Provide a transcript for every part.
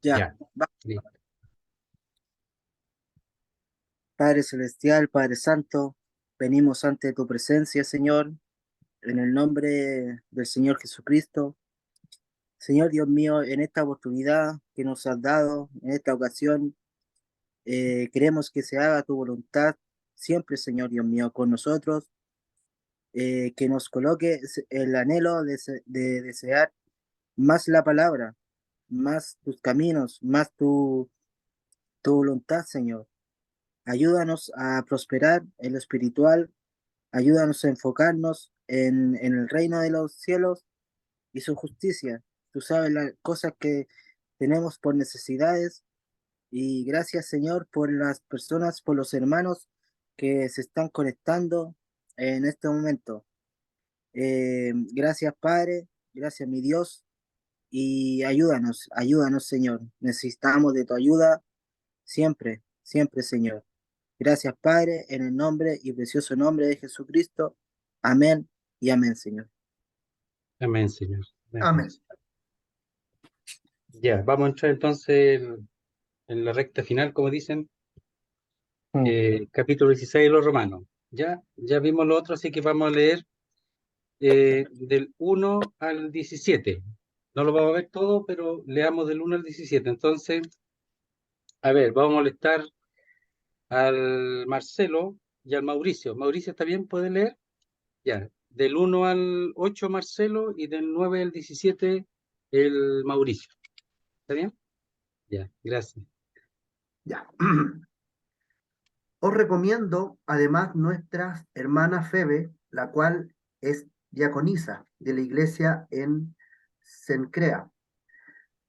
Ya, Ya, listo. Padre Celestial, Padre Santo, venimos ante tu presencia, Señor, en el nombre del Señor Jesucristo. Señor Dios mío, en esta oportunidad que nos has dado, en esta ocasión, queremos que se haga tu voluntad siempre, Señor Dios mío, con nosotros, que nos coloque el anhelo de desear más la palabra, más tus caminos, más tu voluntad, Señor. Ayúdanos a prosperar en lo espiritual. Ayúdanos a enfocarnos en el reino de los cielos y su justicia. Tú sabes las cosas que tenemos por necesidades y gracias, Señor, por las personas, por los hermanos que se están conectando en este momento. Gracias, Padre, gracias, mi Dios, y ayúdanos, Señor. Necesitamos de tu ayuda siempre, siempre, Señor. Gracias, Padre, en el nombre y precioso nombre de Jesucristo. Amén y amén, Señor. Amén, Señor. Amén. Amén. Ya, vamos a entrar entonces en la recta final, como dicen, capítulo 16 de los Romanos. Ya vimos lo otro, así que vamos a leer del 1 al 17. No lo vamos a ver todo, pero leamos del 1 al 17. Entonces, a ver, vamos a molestar al Marcelo y al Mauricio. Mauricio, ¿está bien? ¿Puede leer? Ya, del 1 al 8 Marcelo y del 9 al 17 el Mauricio. ¿Está bien? Ya, gracias. Ya. Os recomiendo además nuestra hermana Febe, la cual es diaconisa de la iglesia en Cencrea,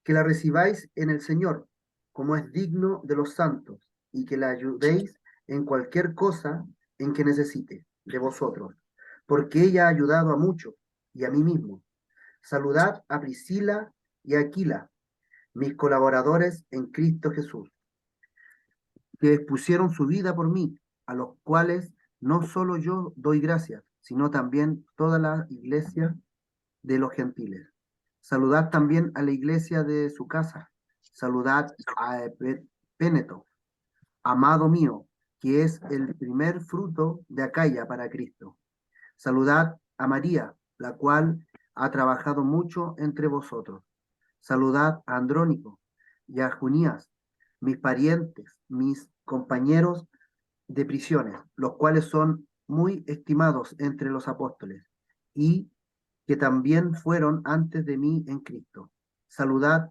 que la recibáis en el Señor, como es digno de los santos, y que la ayudéis en cualquier cosa en que necesite de vosotros, porque ella ha ayudado a muchos y a mí mismo. Saludad a Priscila y a Aquila, mis colaboradores en Cristo Jesús, que expusieron su vida por mí, a los cuales no solo yo doy gracias, sino también toda la iglesia de los gentiles. Saludad también a la iglesia de su casa. Saludad a Péneto, amado mío, que es el primer fruto de Acaya para Cristo. Saludad a María, la cual ha trabajado mucho entre vosotros. Saludad a Andrónico y a Junías, mis parientes, mis compañeros de prisiones, los cuales son muy estimados entre los apóstoles y que también fueron antes de mí en Cristo. Saludad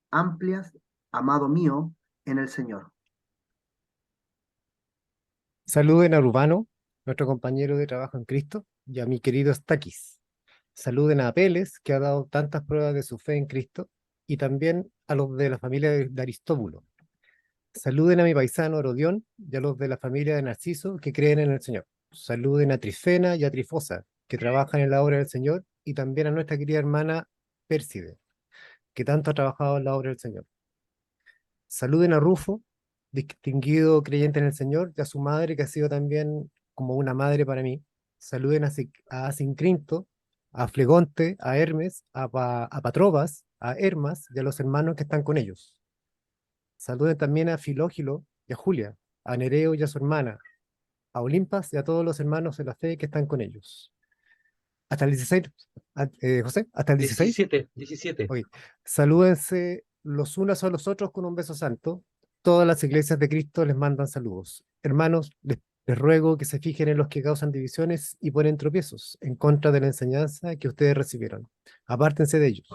amplias, amado mío, en el Señor. Saluden a Urbano, nuestro compañero de trabajo en Cristo, y a mi querido Staquis. Saluden a Apeles, que ha dado tantas pruebas de su fe en Cristo, y también a los de la familia de Aristóbulo. Saluden a mi paisano Herodión y a los de la familia de Narciso, que creen en el Señor. Saluden a Trifena y a Trifosa, que trabajan en la obra del Señor, y también a nuestra querida hermana Pérside, que tanto ha trabajado en la obra del Señor. Saluden a Rufo, distinguido creyente en el Señor, y a su madre, que ha sido también como una madre para mí. Saluden a Asincrinto, a Flegonte, a Hermes, a Patrobas, a Hermas y a los hermanos que están con ellos. Saluden también a Filógilo y a Julia, a Nereo y a su hermana, a Olimpas y a todos los hermanos de la fe que están con ellos. Hasta el 16, José, hasta el 16. 17. Ok. Salúdense los unos a los otros con un beso santo. Todas las iglesias de Cristo les mandan saludos. Hermanos, les ruego que se fijen en los que causan divisiones y ponen tropiezos en contra de la enseñanza que ustedes recibieron. Apártense de ellos.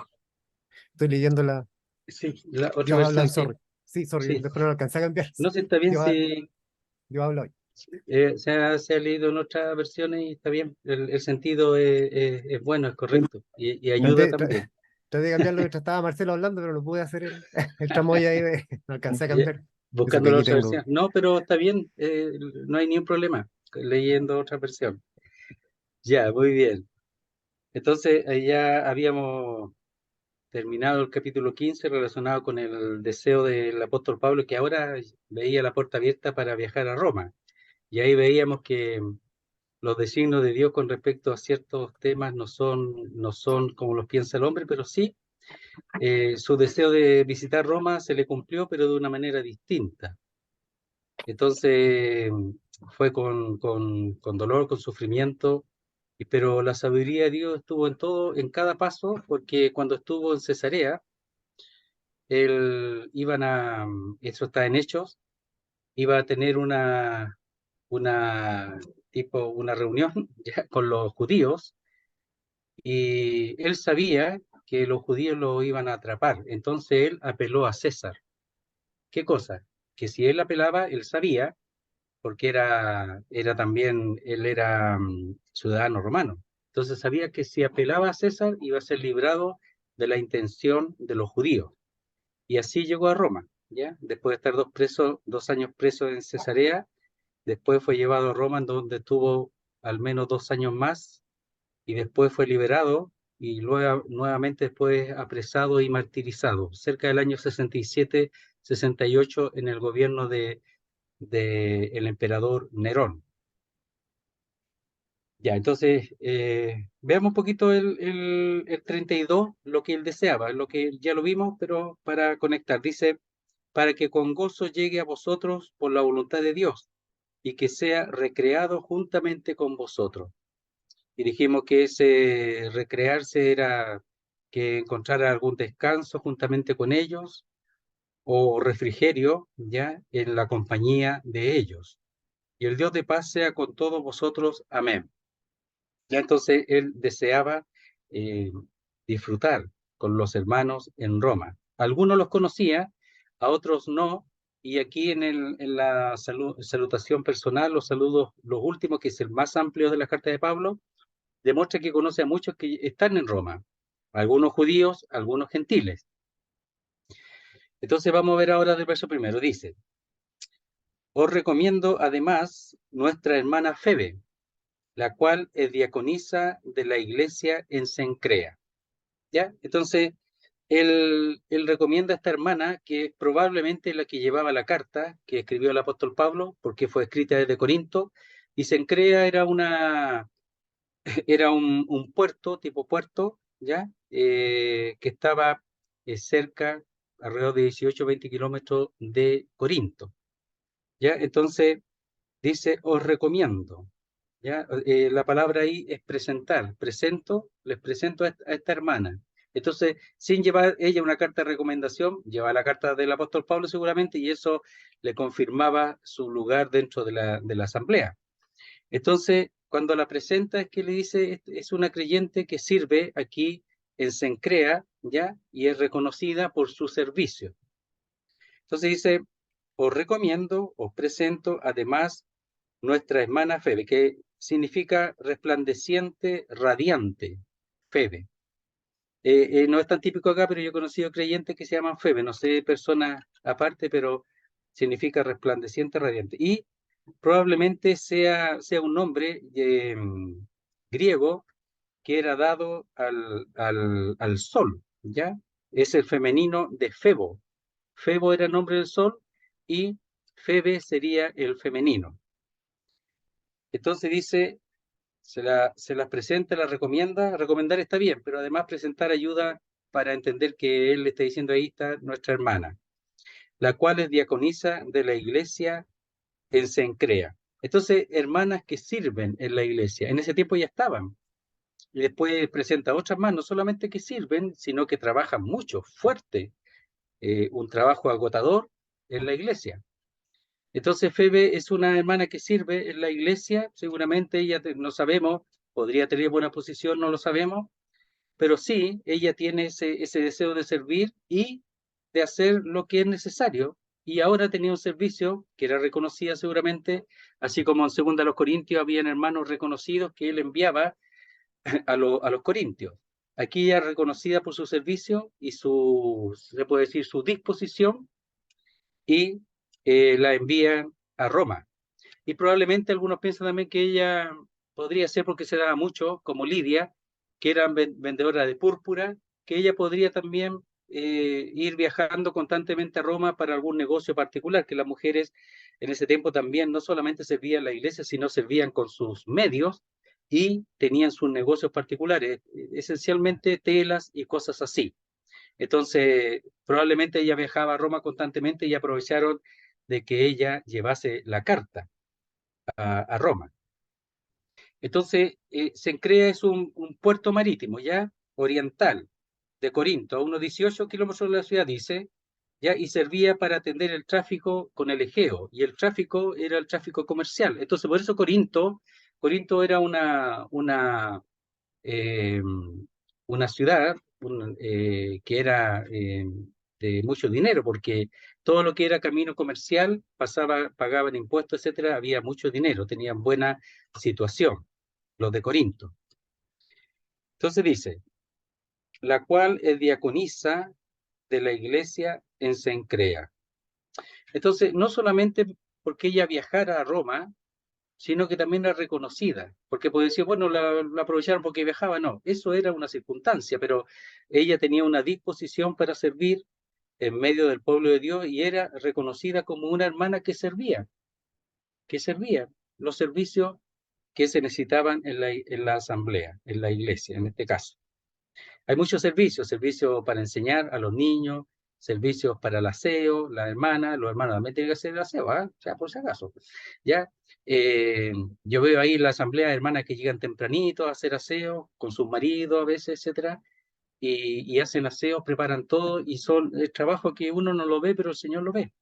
Estoy leyendo la... Sí, la otra Dios habla versión, hoy, sí. sorry. Sí, sorry, Sí. después no lo alcancé a cambiar. No sé, está bien Dios, si Dios habla hoy. se ha leído en otras versiones y está bien. El sentido es bueno, es correcto y ayuda también. Traté de cambiarlo mientras estaba Marcelo hablando, pero no pude hacer el tramoya ahí de... No alcancé a Ya, cambiar. Eso que buscando la aquí otra tengo... versión. No, pero está bien, no hay ningún problema leyendo otra versión. Ya, muy bien. Entonces, ya habíamos terminado el capítulo 15 relacionado con el deseo del apóstol Pablo, que ahora veía la puerta abierta para viajar a Roma. Y ahí veíamos que los designios de Dios con respecto a ciertos temas no son como los piensa el hombre, pero sí, su deseo de visitar Roma se le cumplió, pero de una manera distinta. Entonces, fue con dolor, con sufrimiento, pero la sabiduría de Dios estuvo en todo, en cada paso, porque cuando estuvo en Cesarea, eso está en Hechos, iba a tener una reunión ya, con los judíos, y él sabía que los judíos lo iban a atrapar, entonces él apeló a César. ¿Qué cosa? Que si él apelaba, él sabía, porque él era ciudadano romano, entonces sabía que si apelaba a César iba a ser librado de la intención de los judíos, y así llegó a Roma, ¿ya? Después de estar 2 años preso en Cesarea. Después fue llevado a Roma, en donde estuvo al menos 2 años más, y después fue liberado, y luego nuevamente después apresado y martirizado, cerca del año 67-68, en el gobierno de el emperador Nerón. Ya, entonces, veamos un poquito el 32, lo que él deseaba, lo que ya lo vimos, pero para conectar. Dice, para que con gozo llegue a vosotros por la voluntad de Dios, y que sea recreado juntamente con vosotros. Y dijimos que ese recrearse era que encontrara algún descanso juntamente con ellos, o refrigerio ya en la compañía de ellos. Y el Dios de paz sea con todos vosotros. Amén. Ya entonces él deseaba disfrutar con los hermanos en Roma. Algunos los conocía, a otros no, y aquí en la salutación personal, los saludos, los últimos, que es el más amplio de la carta de Pablo, demuestra que conoce a muchos que están en Roma, algunos judíos, algunos gentiles. Entonces vamos a ver ahora del verso primero. Dice, os recomiendo además nuestra hermana Febe, la cual es diaconisa de la iglesia en Cencrea. ¿Ya? Entonces, él recomienda a esta hermana, que es probablemente la que llevaba la carta que escribió el apóstol Pablo, porque fue escrita desde Corinto, y Cencrea era un puerto, tipo puerto, ¿ya? Que estaba cerca, alrededor de 18-20 kilómetros de Corinto, ¿ya? Entonces, dice, os recomiendo, ¿ya? La palabra ahí es presentar, les presento a esta hermana. Entonces, sin llevar ella una carta de recomendación, lleva la carta del apóstol Pablo seguramente, y eso le confirmaba su lugar dentro de la asamblea. Entonces, cuando la presenta, es que le dice, es una creyente que sirve aquí en Cencrea, ¿ya? Y es reconocida por su servicio. Entonces dice, os recomiendo, os presento, además, nuestra hermana Febe, que significa resplandeciente, radiante, Febe. No es tan típico acá, pero yo he conocido creyentes que se llaman Febe, no sé, personas aparte, pero significa resplandeciente, radiante. Y probablemente sea un nombre griego que era dado al sol, ¿ya? Es el femenino de Febo. Febo era el nombre del sol y Febe sería el femenino. Entonces dice, se las presenta, la recomienda. Recomendar está bien, pero además presentar ayuda para entender que él le está diciendo, ahí está nuestra hermana, la cual es diaconisa de la iglesia en Cencrea. Entonces, hermanas que sirven en la iglesia, en ese tiempo ya estaban. Y después presenta otras más, no solamente que sirven, sino que trabajan mucho, fuerte, un trabajo agotador en la iglesia. Entonces, Febe es una hermana que sirve en la iglesia, seguramente ella, no sabemos, podría tener buena posición, no lo sabemos, pero sí, ella tiene ese deseo de servir y de hacer lo que es necesario. Y ahora tenía un servicio que era reconocida seguramente, así como en 2 Corintios habían hermanos reconocidos que él enviaba a los corintios. Aquí ya reconocida por su servicio y se puede decir, su disposición, y la envían a Roma. Y probablemente algunos piensan también que ella podría ser, porque se daba mucho, como Lidia, que era vendedora de púrpura, que ella podría también ir viajando constantemente a Roma para algún negocio particular, que las mujeres en ese tiempo también no solamente servían a la iglesia, sino servían con sus medios y tenían sus negocios particulares, esencialmente telas y cosas así. Entonces, probablemente ella viajaba a Roma constantemente y aprovecharon de que ella llevase la carta a Roma. Entonces, Cencrea es un puerto marítimo, ya oriental, de Corinto, a unos 18 kilómetros de la ciudad, dice, ya, y servía para atender el tráfico con el Egeo, y el tráfico era el tráfico comercial. Entonces, por eso Corinto era eh, una ciudad que era de mucho dinero, porque todo lo que era camino comercial pagaban impuestos, etcétera, había mucho dinero, tenían buena situación, los de Corinto. Entonces dice, la cual es diaconisa de la iglesia en Cencrea. Entonces, no solamente porque ella viajara a Roma, sino que también era reconocida, porque puede decir, bueno, la aprovecharon porque viajaba, no, eso era una circunstancia, pero ella tenía una disposición para servir en medio del pueblo de Dios y era reconocida como una hermana que servía los servicios que se necesitaban en la asamblea, en la iglesia, en este caso. Hay muchos servicios para enseñar a los niños, servicios para el aseo, la hermana, los hermanos también tienen que hacer el aseo, ¿eh? O sea, por si acaso. ¿Ya? Yo veo ahí en la asamblea hermanas que llegan tempranito a hacer aseo con sus maridos a veces, etcétera, y hacen aseo, preparan todo, y son el trabajo que uno no lo ve, pero el Señor lo ve.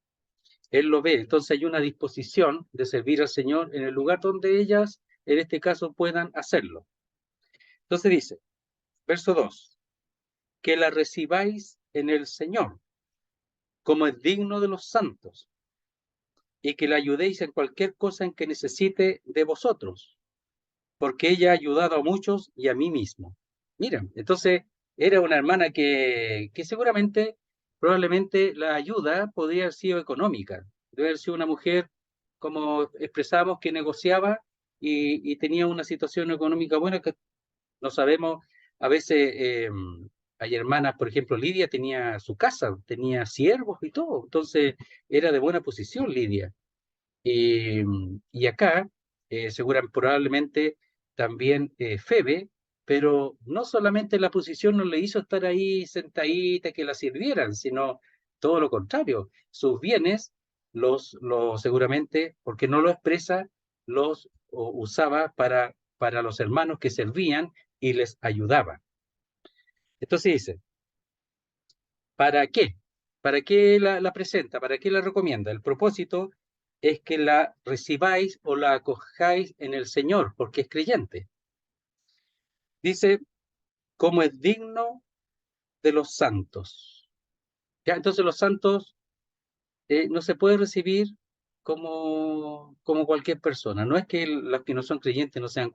Él lo ve. Entonces hay una disposición de servir al Señor en el lugar donde ellas, en este caso, puedan hacerlo. Entonces dice, verso 2, que la recibáis en el Señor, como es digno de los santos, y que la ayudéis en cualquier cosa en que necesite de vosotros, porque ella ha ayudado a muchos y a mí mismo. Mira, entonces era una hermana que seguramente, probablemente la ayuda podría haber sido económica, debe haber sido una mujer, como expresamos, que negociaba y tenía una situación económica buena, que no sabemos, a veces hay hermanas, por ejemplo, Lidia tenía su casa, tenía siervos y todo, entonces era de buena posición Lidia. Y acá, probablemente también Febe, pero no solamente la posición no le hizo estar ahí sentadita, que la sirvieran, sino todo lo contrario. Sus bienes, seguramente, porque no lo expresa, usaba para los hermanos que servían y les ayudaba. Entonces dice, ¿para qué? ¿Para qué la presenta? ¿Para qué la recomienda? El propósito es que la recibáis o la acojáis en el Señor, porque es creyente. Dice, como es digno de los santos. ¿Ya? Entonces los santos no se puede recibir como cualquier persona. No es que las que no son creyentes no sean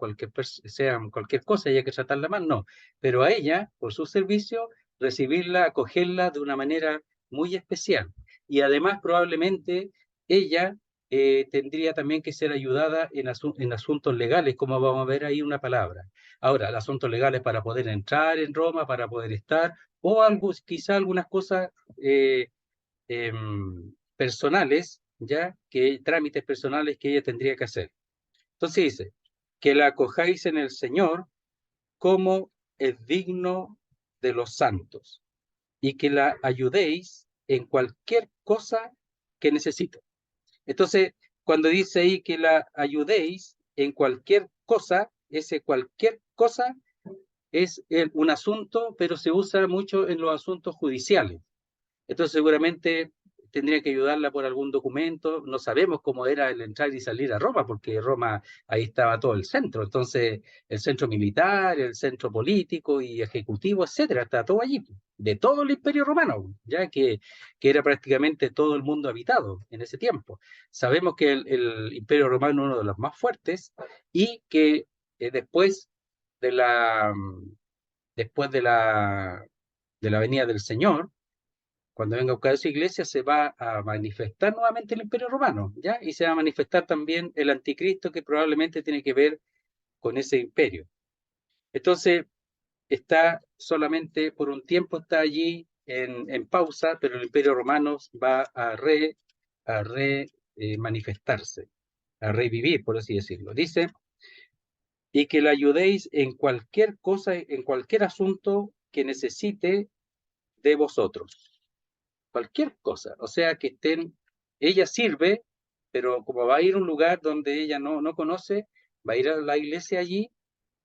sean cualquier cosa y hay que tratarla mal, no. Pero a ella, por su servicio, recibirla, acogerla de una manera muy especial. Y además, probablemente, ella tendría también que ser ayudada en asuntos legales, como vamos a ver ahí una palabra. Ahora, asuntos legales para poder entrar en Roma, para poder estar, o quizá algunas cosas personales, ya que trámites personales que ella tendría que hacer. Entonces dice, que la acojáis en el Señor como es digno de los santos y que la ayudéis en cualquier cosa que necesite. Entonces, cuando dice ahí que la ayudéis en cualquier cosa, ese cualquier cosa es un asunto, pero se usa mucho en los asuntos judiciales. Entonces seguramente tendría que ayudarla por algún documento. No sabemos cómo era el entrar y salir a Roma, porque Roma, ahí estaba todo el centro. Entonces, el centro militar, el centro político y ejecutivo, etcétera, está todo allí, de todo el Imperio Romano, ya que era prácticamente todo el mundo habitado en ese tiempo. Sabemos que el Imperio Romano es uno de los más fuertes y que después de la, después de la venida del Señor, cuando venga a buscar su iglesia, se va a manifestar nuevamente el Imperio Romano, ¿ya? Y se va a manifestar también el anticristo, que probablemente tiene que ver con ese imperio. Entonces, está solamente por un tiempo, está allí en pausa, pero el Imperio Romano va a manifestarse, a revivir, por así decirlo. Dice, y que la ayudéis en cualquier cosa, en cualquier asunto que necesite de vosotros. Cualquier cosa. O sea, que ella sirve, pero como va a ir a un lugar donde ella no conoce, va a ir a la iglesia allí,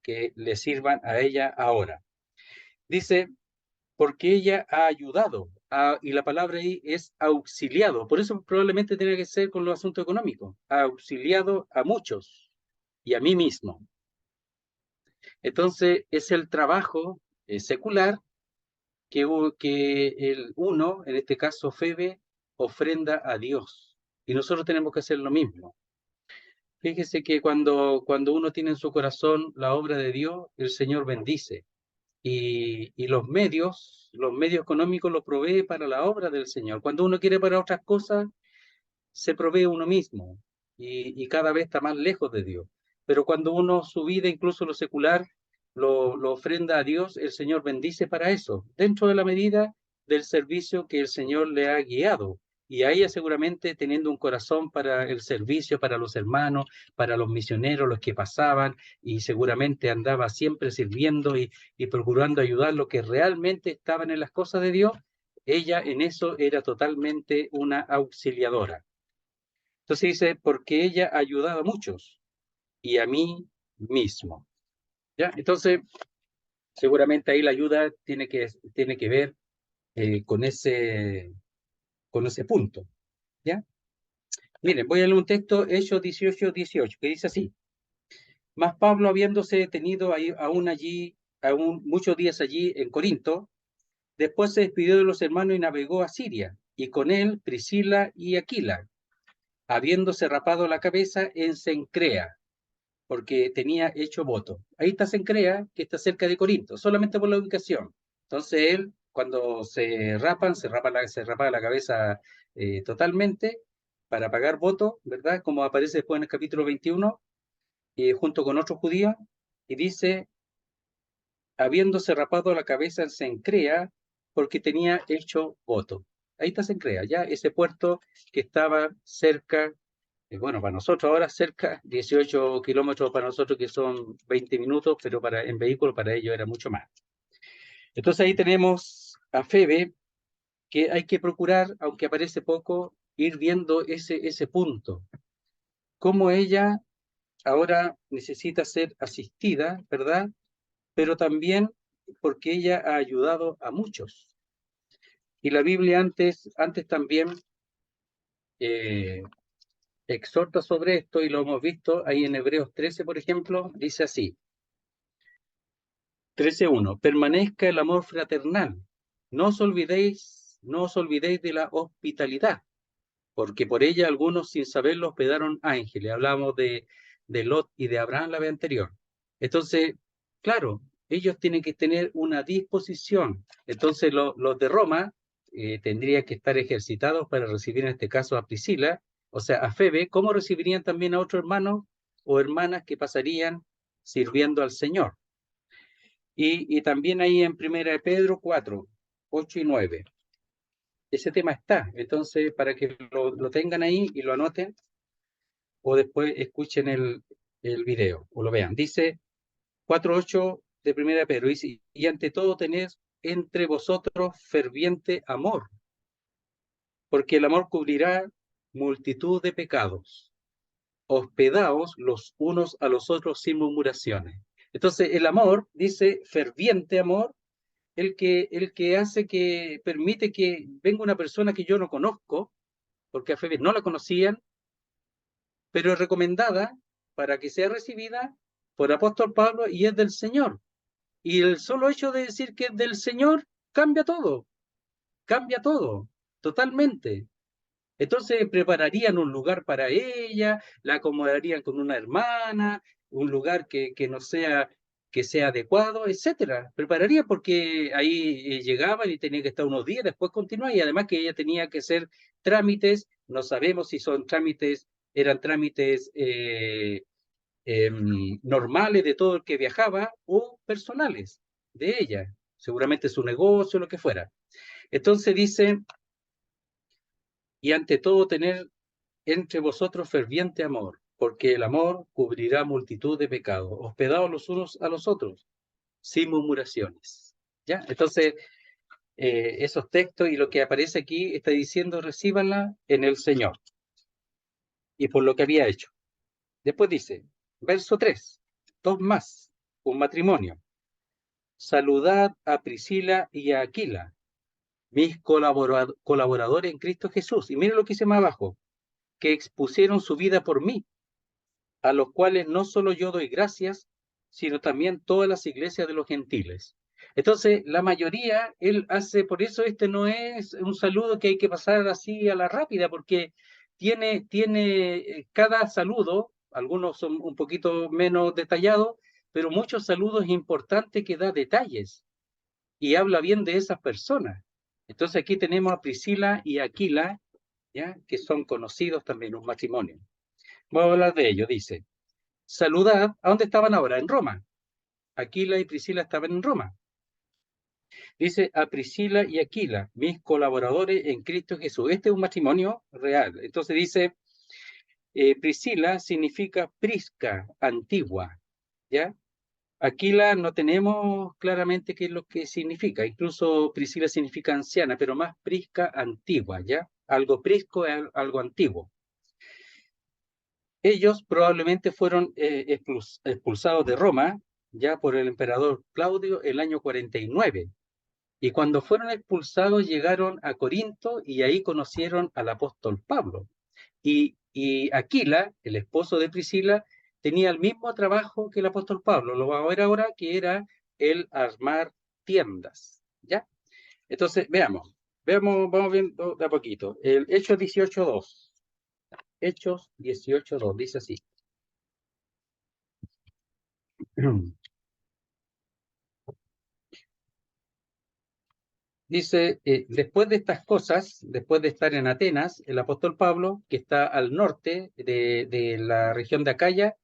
que le sirvan a ella ahora. Dice, porque ella ha ayudado, y la palabra ahí es auxiliado, por eso probablemente tiene que ser con los asuntos económicos, ha auxiliado a muchos y a mí mismo. Entonces es el trabajo secular que el uno, en este caso Febe, ofrenda a Dios, y nosotros tenemos que hacer lo mismo. Fíjese que cuando uno tiene en su corazón la obra de Dios, el Señor bendice. Y los medios económicos los provee para la obra del Señor. Cuando uno quiere para otras cosas, se provee uno mismo y cada vez está más lejos de Dios. Pero cuando uno su vida, incluso lo secular, lo ofrenda a Dios, el Señor bendice para eso, dentro de la medida del servicio que el Señor le ha guiado. Y a ella seguramente teniendo un corazón para el servicio, para los hermanos, para los misioneros, los que pasaban, y seguramente andaba siempre sirviendo y procurando ayudar los que realmente estaban en las cosas de Dios. Ella en eso era totalmente una auxiliadora. Entonces dice, porque ella ha ayudado a muchos y a mí mismo. ¿Ya? Entonces, seguramente ahí la ayuda tiene que ver con ese punto. ¿Ya? Miren, voy a leer un texto, Hechos 18, que dice así. Mas Pablo, habiéndose detenido aún muchos días allí en Corinto, después se despidió de los hermanos y navegó a Siria, y con él Priscila y Aquila, habiéndose rapado la cabeza en Cencrea, porque tenía hecho voto. Ahí está Cencrea, que está cerca de Corinto, solamente por la ubicación. Entonces él, cuando se rapa la cabeza totalmente para pagar voto, ¿verdad? Como aparece después en el capítulo 21, junto con otros judíos, y dice, habiéndose rapado la cabeza en Cencrea, porque tenía hecho voto. Ahí está Cencrea, ya ese puerto que estaba cerca. Bueno, para nosotros ahora cerca, 18 kilómetros para nosotros que son 20 minutos, pero en vehículo para ellos era mucho más. Entonces ahí tenemos a Febe, que hay que procurar, aunque aparece poco, ir viendo ese punto. Cómo ella ahora necesita ser asistida, ¿verdad? Pero también porque ella ha ayudado a muchos. Y la Biblia antes también exhorta sobre esto, y lo hemos visto ahí en Hebreos 13, por ejemplo, dice así, 13:1, permanezca el amor fraternal, no os olvidéis de la hospitalidad, porque por ella algunos sin saberlo hospedaron ángeles. Hablamos de Lot y de Abraham la vez anterior. Entonces, claro, ellos tienen que tener una disposición. Entonces los de Roma tendrían que estar ejercitados para recibir en este caso a Priscila, o sea, a Febe, como recibirían también a otros hermanos o hermanas que pasarían sirviendo al Señor. Y también ahí en 1 Pedro 4, 8 y 9. Ese tema está, entonces para que lo tengan ahí y lo anoten, o después escuchen el video o lo vean. Dice 4:8 de 1 Pedro, dice, y ante todo tened entre vosotros ferviente amor, porque el amor cubrirá multitud de pecados. Hospedaos los unos a los otros sin murmuraciones. Entonces el amor, dice ferviente amor, el que hace que permite que venga una persona que yo no conozco, porque a Febe no la conocían, pero es recomendada para que sea recibida por apóstol Pablo y es del Señor. Y el solo hecho de decir que es del Señor cambia todo, totalmente. Entonces prepararían un lugar para ella, la acomodarían con una hermana, un lugar que sea adecuado, etcétera. Prepararía porque ahí llegaban y tenía que estar unos días, después continuar, y además que ella tenía que hacer trámites, no sabemos si eran trámites normales de todo el que viajaba o personales de ella. seguramente su negocio, lo que fuera. Entonces dice, y ante todo tener entre vosotros ferviente amor, porque el amor cubrirá multitud de pecados, hospedados los unos a los otros, sin murmuraciones. ¿Ya? Entonces, esos textos y lo que aparece aquí está diciendo, recíbanla en el Señor y por lo que había hecho. Después dice, verso 3, dos más, un matrimonio. Saludad a Priscila y a Aquila, mis colaboradores en Cristo Jesús. Y miren lo que dice más abajo, que expusieron su vida por mí, a los cuales no solo yo doy gracias, sino también todas las iglesias de los gentiles. Entonces, la mayoría, él hace, por eso este no es un saludo que hay que pasar así a la rápida, porque tiene cada saludo, algunos son un poquito menos detallados, pero muchos saludos importantes que da detalles y habla bien de esas personas. Entonces aquí tenemos a Priscila y Aquila, ¿ya? Que son conocidos también, un matrimonio. Vamos a hablar de ello, dice. Saludad, ¿a dónde estaban ahora? En Roma. Aquila y Priscila estaban en Roma. Dice a Priscila y Aquila, mis colaboradores en Cristo Jesús. Este es un matrimonio real. Entonces dice, Priscila significa prisca, antigua, ¿ya? Aquila no tenemos claramente qué es lo que significa. Incluso Priscila significa anciana, pero más prisca, antigua, ¿ya? Algo prisco es algo antiguo. Ellos probablemente fueron expulsados de Roma, ya por el emperador Claudio, el año 49. Y cuando fueron expulsados llegaron a Corinto y ahí conocieron al apóstol Pablo. Y Aquila, el esposo de Priscila, tenía el mismo trabajo que el apóstol Pablo, lo vamos a ver ahora, que era el armar tiendas, ¿ya? Entonces, vamos viendo de a poquito. El Hechos 18:2. Hechos 18:2, dice así. Dice, después de estas cosas, después de estar en Atenas, el apóstol Pablo, que está al norte de la región de Acaya,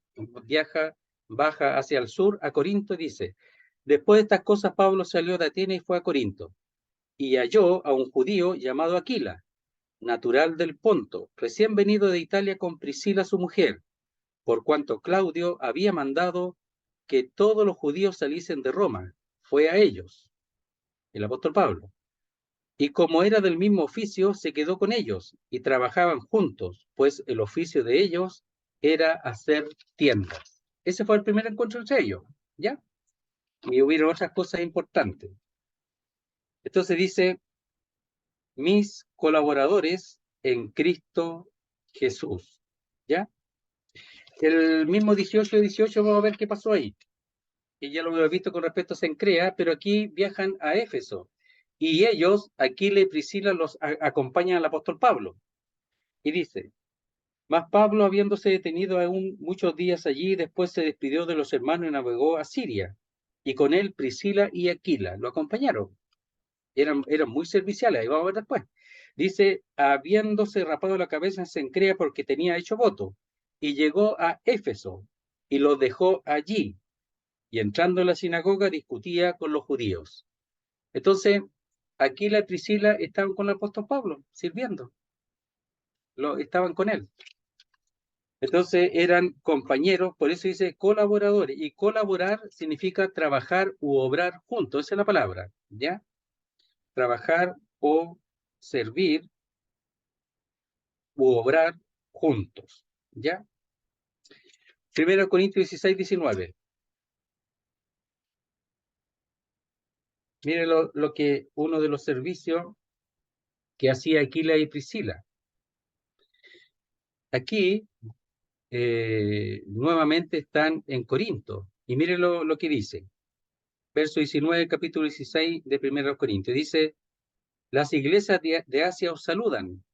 baja hacia el sur a Corinto, dice, después de estas cosas Pablo salió de Atenas y fue a Corinto, y halló a un judío llamado Aquila, natural del Ponto, recién venido de Italia con Priscila su mujer, por cuanto Claudio había mandado que todos los judíos saliesen de Roma. Fue a ellos, el apóstol Pablo. Y como era del mismo oficio, se quedó con ellos y trabajaban juntos, pues el oficio de ellos era hacer tiendas. Ese fue el primer encuentro entre ellos, ¿ya? Y hubieron otras cosas importantes. Entonces dice, mis colaboradores en Cristo Jesús, ¿ya? El mismo 18 vamos a ver qué pasó ahí. Y ya lo hemos visto con respecto a Cencrea, pero aquí viajan a Éfeso. Y ellos, Aquila y Priscila, los acompañan al apóstol Pablo. Y dice, mas Pablo, habiéndose detenido aún muchos días allí, después se despidió de los hermanos y navegó a Siria. Y con él Priscila y Aquila lo acompañaron. Eran muy serviciales, ahí vamos a ver después. Dice, habiéndose rapado la cabeza en Cencrea porque tenía hecho voto, y llegó a Éfeso, y lo dejó allí, y entrando en la sinagoga discutía con los judíos. Entonces, Aquila y Priscila estaban con el apóstol Pablo, sirviendo. Estaban con él. Entonces eran compañeros, por eso dice colaboradores, y colaborar significa trabajar u obrar juntos, esa es la palabra, ¿ya? Trabajar o servir u obrar juntos, ¿ya? 1 Corintios 16:19. Mire lo que uno de los servicios que hacía Aquila y Priscila. Aquí nuevamente están en Corinto, y mire lo que dice. Verso 19, capítulo 16 de 1 Corintios. Dice, las iglesias de Asia os saludan.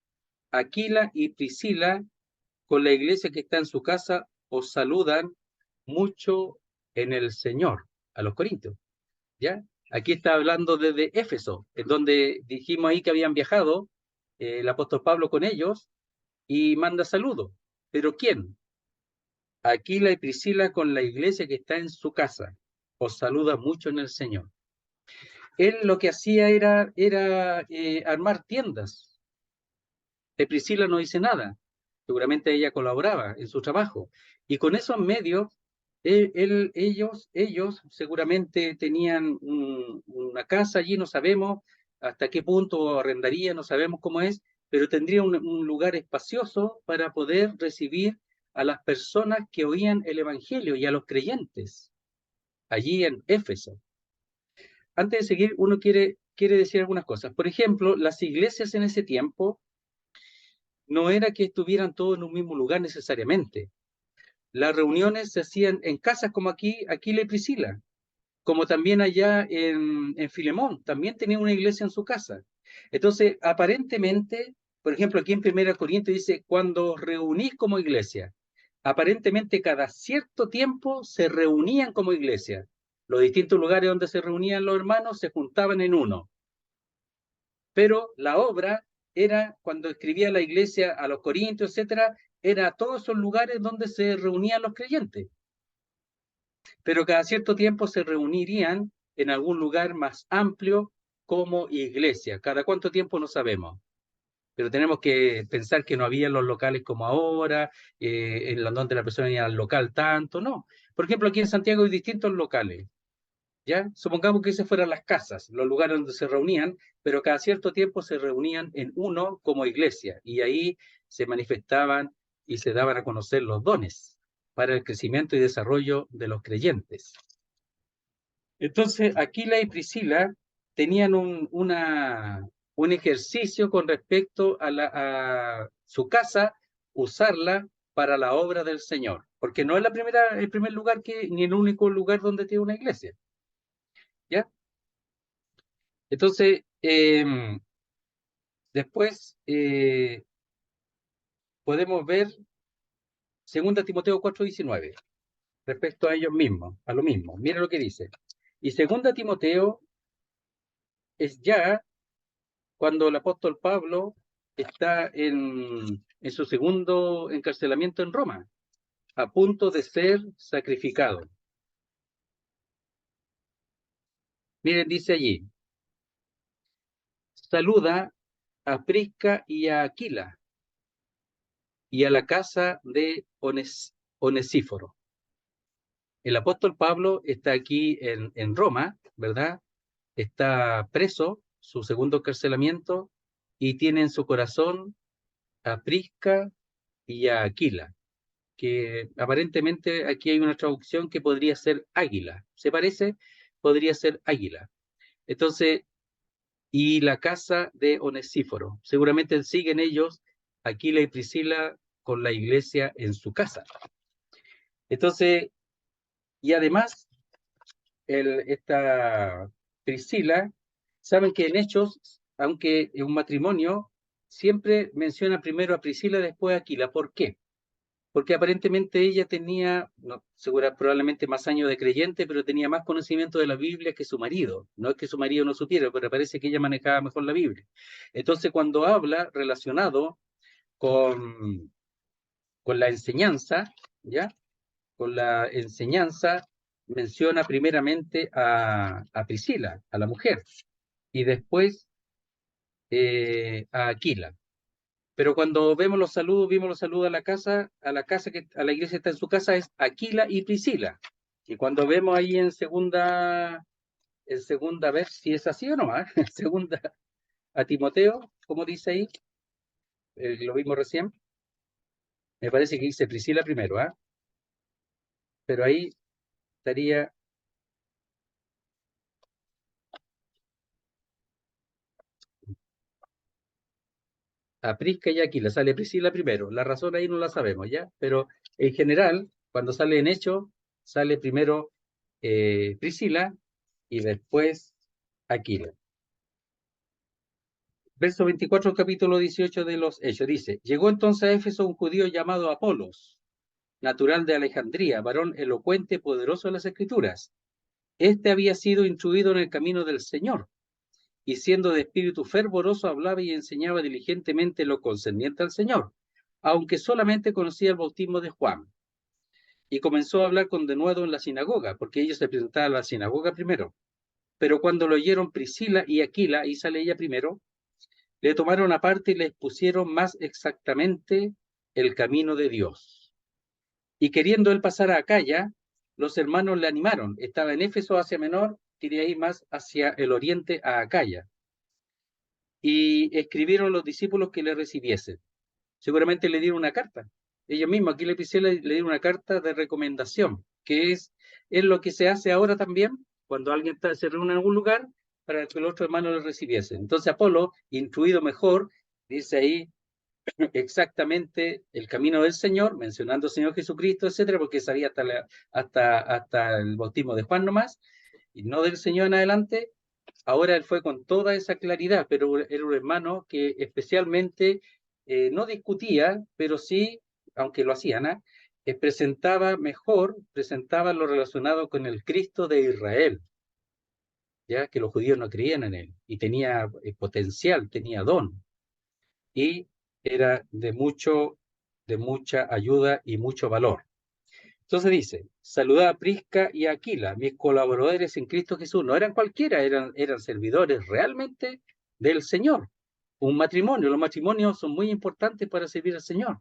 Aquila y Priscila, con la iglesia que está en su casa, os saludan mucho en el Señor. A los corintios, ¿ya? Aquí está hablando desde Éfeso, en donde dijimos ahí que habían viajado el apóstol Pablo con ellos y manda saludos. ¿Pero quién? Aquila y Priscila con la iglesia que está en su casa. Os saluda mucho en el Señor. él lo que hacía era armar tiendas. De Priscila no dice nada. Seguramente ella colaboraba en su trabajo. Y con esos medios, ellos seguramente tenían una casa allí, no sabemos hasta qué punto arrendaría, no sabemos cómo es, pero tendría un lugar espacioso para poder recibir a las personas que oían el Evangelio y a los creyentes allí en Éfeso. Antes de seguir, uno quiere decir algunas cosas. Por ejemplo, las iglesias en ese tiempo no era que estuvieran todos en un mismo lugar necesariamente. Las reuniones se hacían en casas como aquí, Aquila y Priscila, como también allá en Filemón, también tenía una iglesia en su casa. Entonces, aparentemente, por ejemplo, aquí en 1 Corintios dice, cuando os reunís como iglesia, aparentemente cada cierto tiempo se reunían como iglesia. Los distintos lugares donde se reunían los hermanos se juntaban en uno. Pero la obra era, cuando escribía la iglesia a los Corintios, etcétera, era todos esos lugares donde se reunían los creyentes. Pero cada cierto tiempo se reunirían en algún lugar más amplio como iglesia. ¿Cada cuánto tiempo? No sabemos. Pero tenemos que pensar que no había los locales como ahora, en donde la persona iba al local tanto, no. Por ejemplo, aquí en Santiago hay distintos locales. ¿Ya? Supongamos que esas fueran las casas, los lugares donde se reunían, pero cada cierto tiempo se reunían en uno como iglesia, y ahí se manifestaban y se daban a conocer los dones para el crecimiento y desarrollo de los creyentes. Entonces, Aquila y Priscila tenían un ejercicio con respecto a su casa, usarla para la obra del Señor, porque no es el primer lugar ni el único lugar donde tiene una iglesia. ¿Ya? Entonces, después podemos ver 2 Timoteo 4:19, respecto a ellos mismos, a lo mismo. Mira lo que dice. Y 2 Timoteo es ya cuando el apóstol Pablo está en su segundo encarcelamiento en Roma, a punto de ser sacrificado. Miren, dice allí, saluda a Prisca y a Aquila y a la casa de Onesíforo. El apóstol Pablo está aquí en Roma, ¿verdad? Está preso, su segundo encarcelamiento, y tiene en su corazón a Prisca y a Aquila, que aparentemente aquí hay una traducción que podría ser águila. ¿Se parece? Podría ser águila. Entonces, y la casa de Onesíforo. Seguramente siguen ellos, Aquila y Priscila, con la iglesia en su casa. Entonces, y además, esta Priscila, saben que en Hechos, aunque en un matrimonio, siempre menciona primero a Priscila, después a Aquila. ¿Por qué? Porque aparentemente ella tenía, no, probablemente más años de creyente, pero tenía más conocimiento de la Biblia que su marido. No es que su marido no supiera, pero parece que ella manejaba mejor la Biblia. Entonces, cuando habla relacionado con la enseñanza, ¿ya? Con la enseñanza, menciona primeramente a Priscila, a la mujer, y después a Aquila. Pero cuando vimos los saludos a la casa, a la iglesia que está en su casa, es Aquila y Priscila. Y cuando vemos ahí en segunda vez, si es así o no, segunda a Timoteo, como dice ahí, lo vimos recién, me parece que dice Priscila primero, pero ahí estaría a Prisca y Aquila, sale Priscila primero. La razón ahí no la sabemos, ¿ya? Pero en general, cuando sale en hecho, sale primero Priscila y después Aquila. Verso 24, capítulo 18 de los Hechos, dice, llegó entonces a Éfeso un judío llamado Apolos, natural de Alejandría, varón elocuente, poderoso en las Escrituras. Este había sido instruido en el camino del Señor, y siendo de espíritu fervoroso hablaba y enseñaba diligentemente lo concerniente al Señor, aunque solamente conocía el bautismo de Juan. Y comenzó a hablar con denuedo en la sinagoga, porque ellos se presentaban a la sinagoga primero. Pero cuando lo oyeron Priscila y Aquila, y sale ella primero, le tomaron aparte y le expusieron más exactamente el camino de Dios. Y queriendo él pasar a Acaya, los hermanos le animaron. Estaba en Éfeso, Asia Menor, y de ahí más hacia el oriente a Acaya. Y escribieron los discípulos que le recibiesen. Seguramente le dieron una carta. Ellos mismos, aquí le dieron una carta de recomendación, que es lo que se hace ahora también, cuando alguien se reúne en algún lugar, para que el otro hermano le recibiese. Entonces Apolo, instruido mejor, dice ahí exactamente el camino del Señor, mencionando al Señor Jesucristo, etcétera, porque sabía hasta el bautismo de Juan nomás, y no del Señor en adelante. Ahora él fue con toda esa claridad, pero era un hermano que especialmente no discutía, pero sí, aunque lo hacían, presentaba lo relacionado con el Cristo de Israel, ya que los judíos no creían en él, y tenía potencial, tenía don, y era de mucha ayuda y mucho valor. Entonces dice, saludad a Prisca y a Aquila, mis colaboradores en Cristo Jesús. No eran cualquiera, eran servidores realmente del Señor. Un matrimonio, los matrimonios son muy importantes para servir al Señor.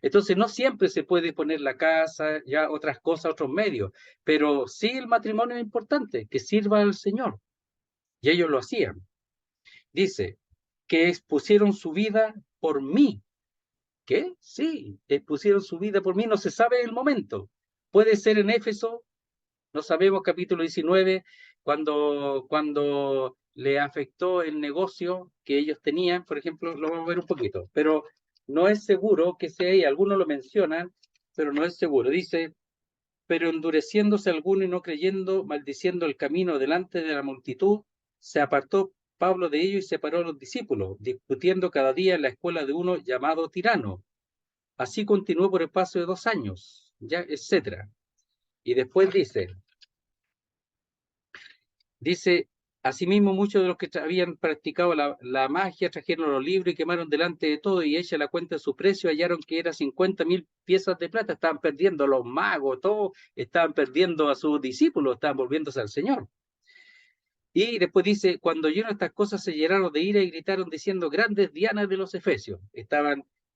Entonces no siempre se puede poner la casa, ya otras cosas, otros medios, pero sí el matrimonio es importante, que sirva al Señor. Y ellos lo hacían. Dice, que expusieron su vida por mí. ¿Qué? Sí, expusieron su vida por mí, no se sabe el momento. Puede ser en Éfeso, no sabemos, capítulo 19, cuando le afectó el negocio que ellos tenían, por ejemplo, lo vamos a ver un poquito, pero no es seguro que sea ahí, algunos lo mencionan, pero no es seguro. Dice, pero endureciéndose alguno y no creyendo, maldiciendo el camino delante de la multitud, se apartó Pablo de ellos y separó a los discípulos, discutiendo cada día en la escuela de uno llamado Tirano. Así continuó por el paso de 2 años, ya, etcétera. Y después dice, asimismo muchos de los que habían practicado la magia trajeron los libros y quemaron delante de todo, y hecha la cuenta de su precio, hallaron que era 50.000 piezas de plata. Estaban perdiendo a los magos, todos estaban perdiendo a sus discípulos, estaban volviéndose al Señor. Y después dice, cuando oyeron estas cosas se llenaron de ira y gritaron diciendo, grandes dianas de los efesios.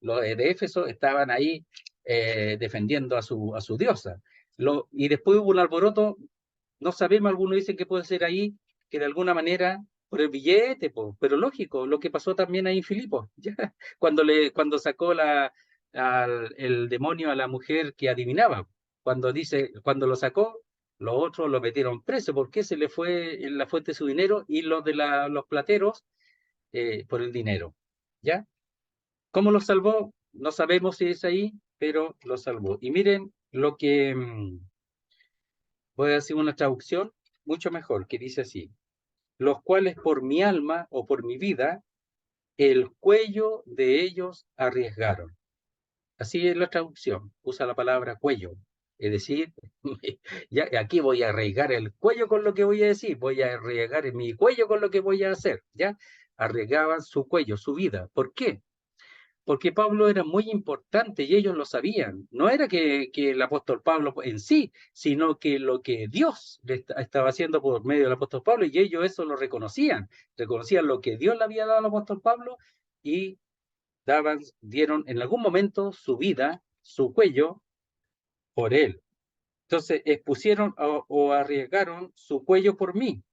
Los de Éfeso estaban ahí defendiendo a su diosa. Y después hubo un alboroto, no sabemos, algunos dicen que puede ser ahí, que de alguna manera, por el billete, pero lógico, lo que pasó también ahí en Filipos, ya, cuando sacó el demonio a la mujer que adivinaba, cuando lo sacó, los otros lo metieron preso, porque se le fue en la fuente de su dinero, y los de los plateros por el dinero, ¿ya? ¿Cómo lo salvó? No sabemos si es ahí, pero lo salvó. Y miren lo que... voy a decir una traducción mucho mejor, que dice así, los cuales por mi alma o por mi vida, el cuello de ellos arriesgaron. Así es la traducción, usa la palabra cuello, es decir, ya aquí voy a arriesgar el cuello con lo que voy a decir, voy a arriesgar mi cuello con lo que voy a hacer, ¿ya? Arriesgaban su cuello, su vida. ¿Por qué? Porque Pablo era muy importante y ellos lo sabían. No era que el apóstol Pablo en sí, sino que lo que Dios estaba haciendo por medio del apóstol Pablo, y ellos eso lo reconocían lo que Dios le había dado al apóstol Pablo, y dieron en algún momento su vida, su cuello, por él. Entonces expusieron o arriesgaron su cuello por mí,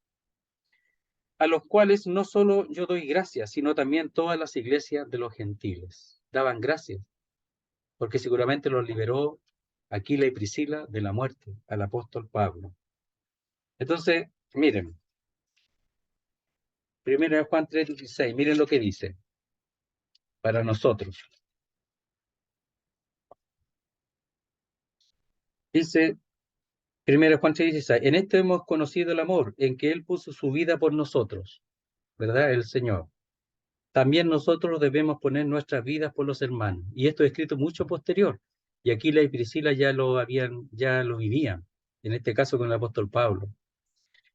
a los cuales no solo yo doy gracias, sino también todas las iglesias de los gentiles daban gracias, porque seguramente los liberó Aquila y Priscila de la muerte al apóstol Pablo. Entonces, miren, 1 Juan 3:16, miren lo que dice para nosotros. Dice 1 Juan 3:16, en esto hemos conocido el amor, en que Él puso su vida por nosotros, ¿verdad? El Señor. También nosotros debemos poner nuestras vidas por los hermanos. Y esto es escrito mucho posterior. Y Aquila y Priscila ya lo vivían, en este caso con el apóstol Pablo.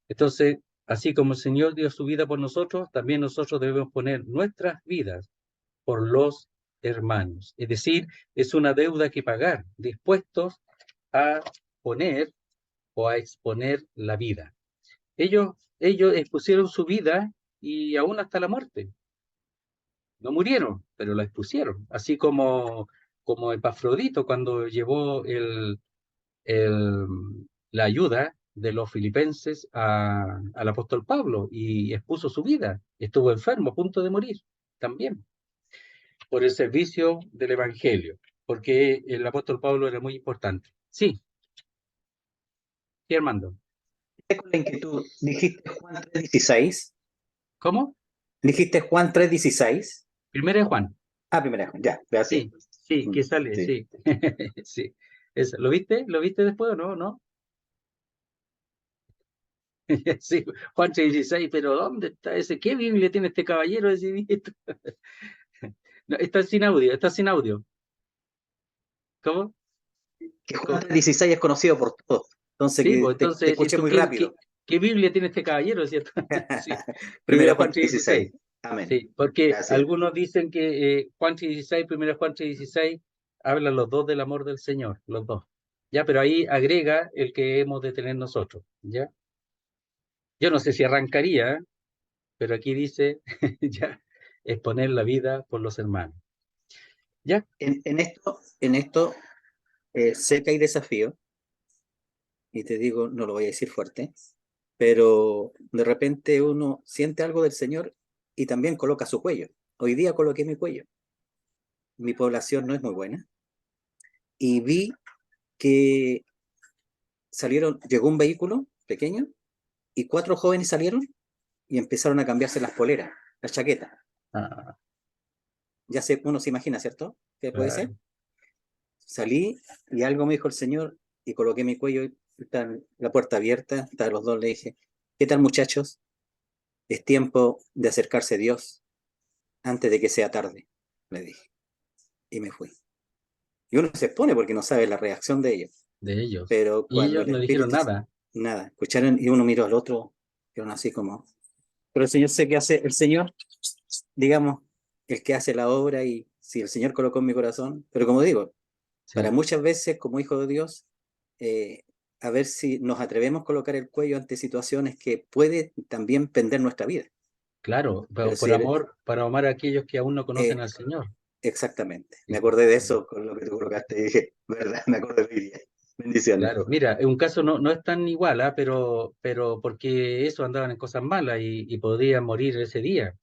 Entonces, así como el Señor dio su vida por nosotros, también nosotros debemos poner nuestras vidas por los hermanos. Es decir, es una deuda que pagar, dispuestos a poner o a exponer la vida. Ellos ellos expusieron su vida y aún hasta la muerte. No murieron, pero la expusieron. Así como Epafrodito cuando llevó el- la ayuda de los filipenses al apóstol Pablo y expuso su vida. Estuvo enfermo, a punto de morir también, por el servicio del Evangelio, porque el apóstol Pablo era muy importante. Sí, sí, Armando. Con la inquietud, dijiste Juan 3:16. ¿Cómo? Dijiste Juan 3:16. Primera de Juan. Ah, primera, ya, gracias. Sí, sí, que sale, Sí. sí. Sí. ¿Lo viste? ¿Lo viste después o no? ¿No? Sí, Juan 3:16, pero ¿dónde está ese? ¿Qué Biblia tiene este caballero? Ese viejito? No, está sin audio, está sin audio. ¿Cómo? Que ¿Cómo? Juan 3:16 es conocido por todos. Entonces, Sí, que pues te entonces, escuché ¿esto muy rápido. qué Biblia tiene este caballero? ¿Cierto? Sí. Primera Primera Juan Juan 3:16. 3:16. Amén. Sí, porque Gracias. algunos dicen que Juan 3:16, primera Juan 3:16, hablan los dos del amor del Señor, los dos. Ya, pero ahí agrega el que hemos de tener nosotros, ¿ya? Yo no sé si arrancaría, pero aquí dice, ya, exponer la vida por los hermanos. ¿Ya? En esto sé que hay desafío, y te digo, no lo voy a decir fuerte, pero de repente uno siente algo del Señor y también coloca su cuello. Hoy día coloqué mi cuello. Mi población no es muy buena y vi que llegó un vehículo pequeño y 4 jóvenes salieron y empezaron a cambiarse las poleras, las chaquetas. Ah, Uno se imagina, ¿cierto? ¿Qué puede ser? claro. Salí y algo me dijo el Señor y coloqué mi cuello, está la puerta abierta, está los dos, le dije, ¿qué tal muchachos? Es tiempo de acercarse a Dios antes de que sea tarde, le dije. Y me fui. Y uno se expone porque no sabe la reacción de ellos. De ellos. Pero Y cuando ellos el no dijeron Espíritu, nada. nada, escucharon y uno miró al otro, y uno así como, pero el Señor sé que hace, el Señor, digamos, el que hace la obra y si el Señor colocó en mi corazón, pero como digo, para Sí, muchas veces como hijo de Dios, eh, a ver si nos atrevemos a colocar el cuello ante situaciones que puede también pender nuestra vida. claro, Pero pero por si eres, amor, para amar a aquellos que aún no conocen eh, al Señor. exactamente, me acordé de eso con lo que tú colocaste y dije, verdad, me acordé de ella. Bendiciones. Claro, mira, un caso no es tan igual, pero porque eso andaban en cosas malas y podían morir ese día.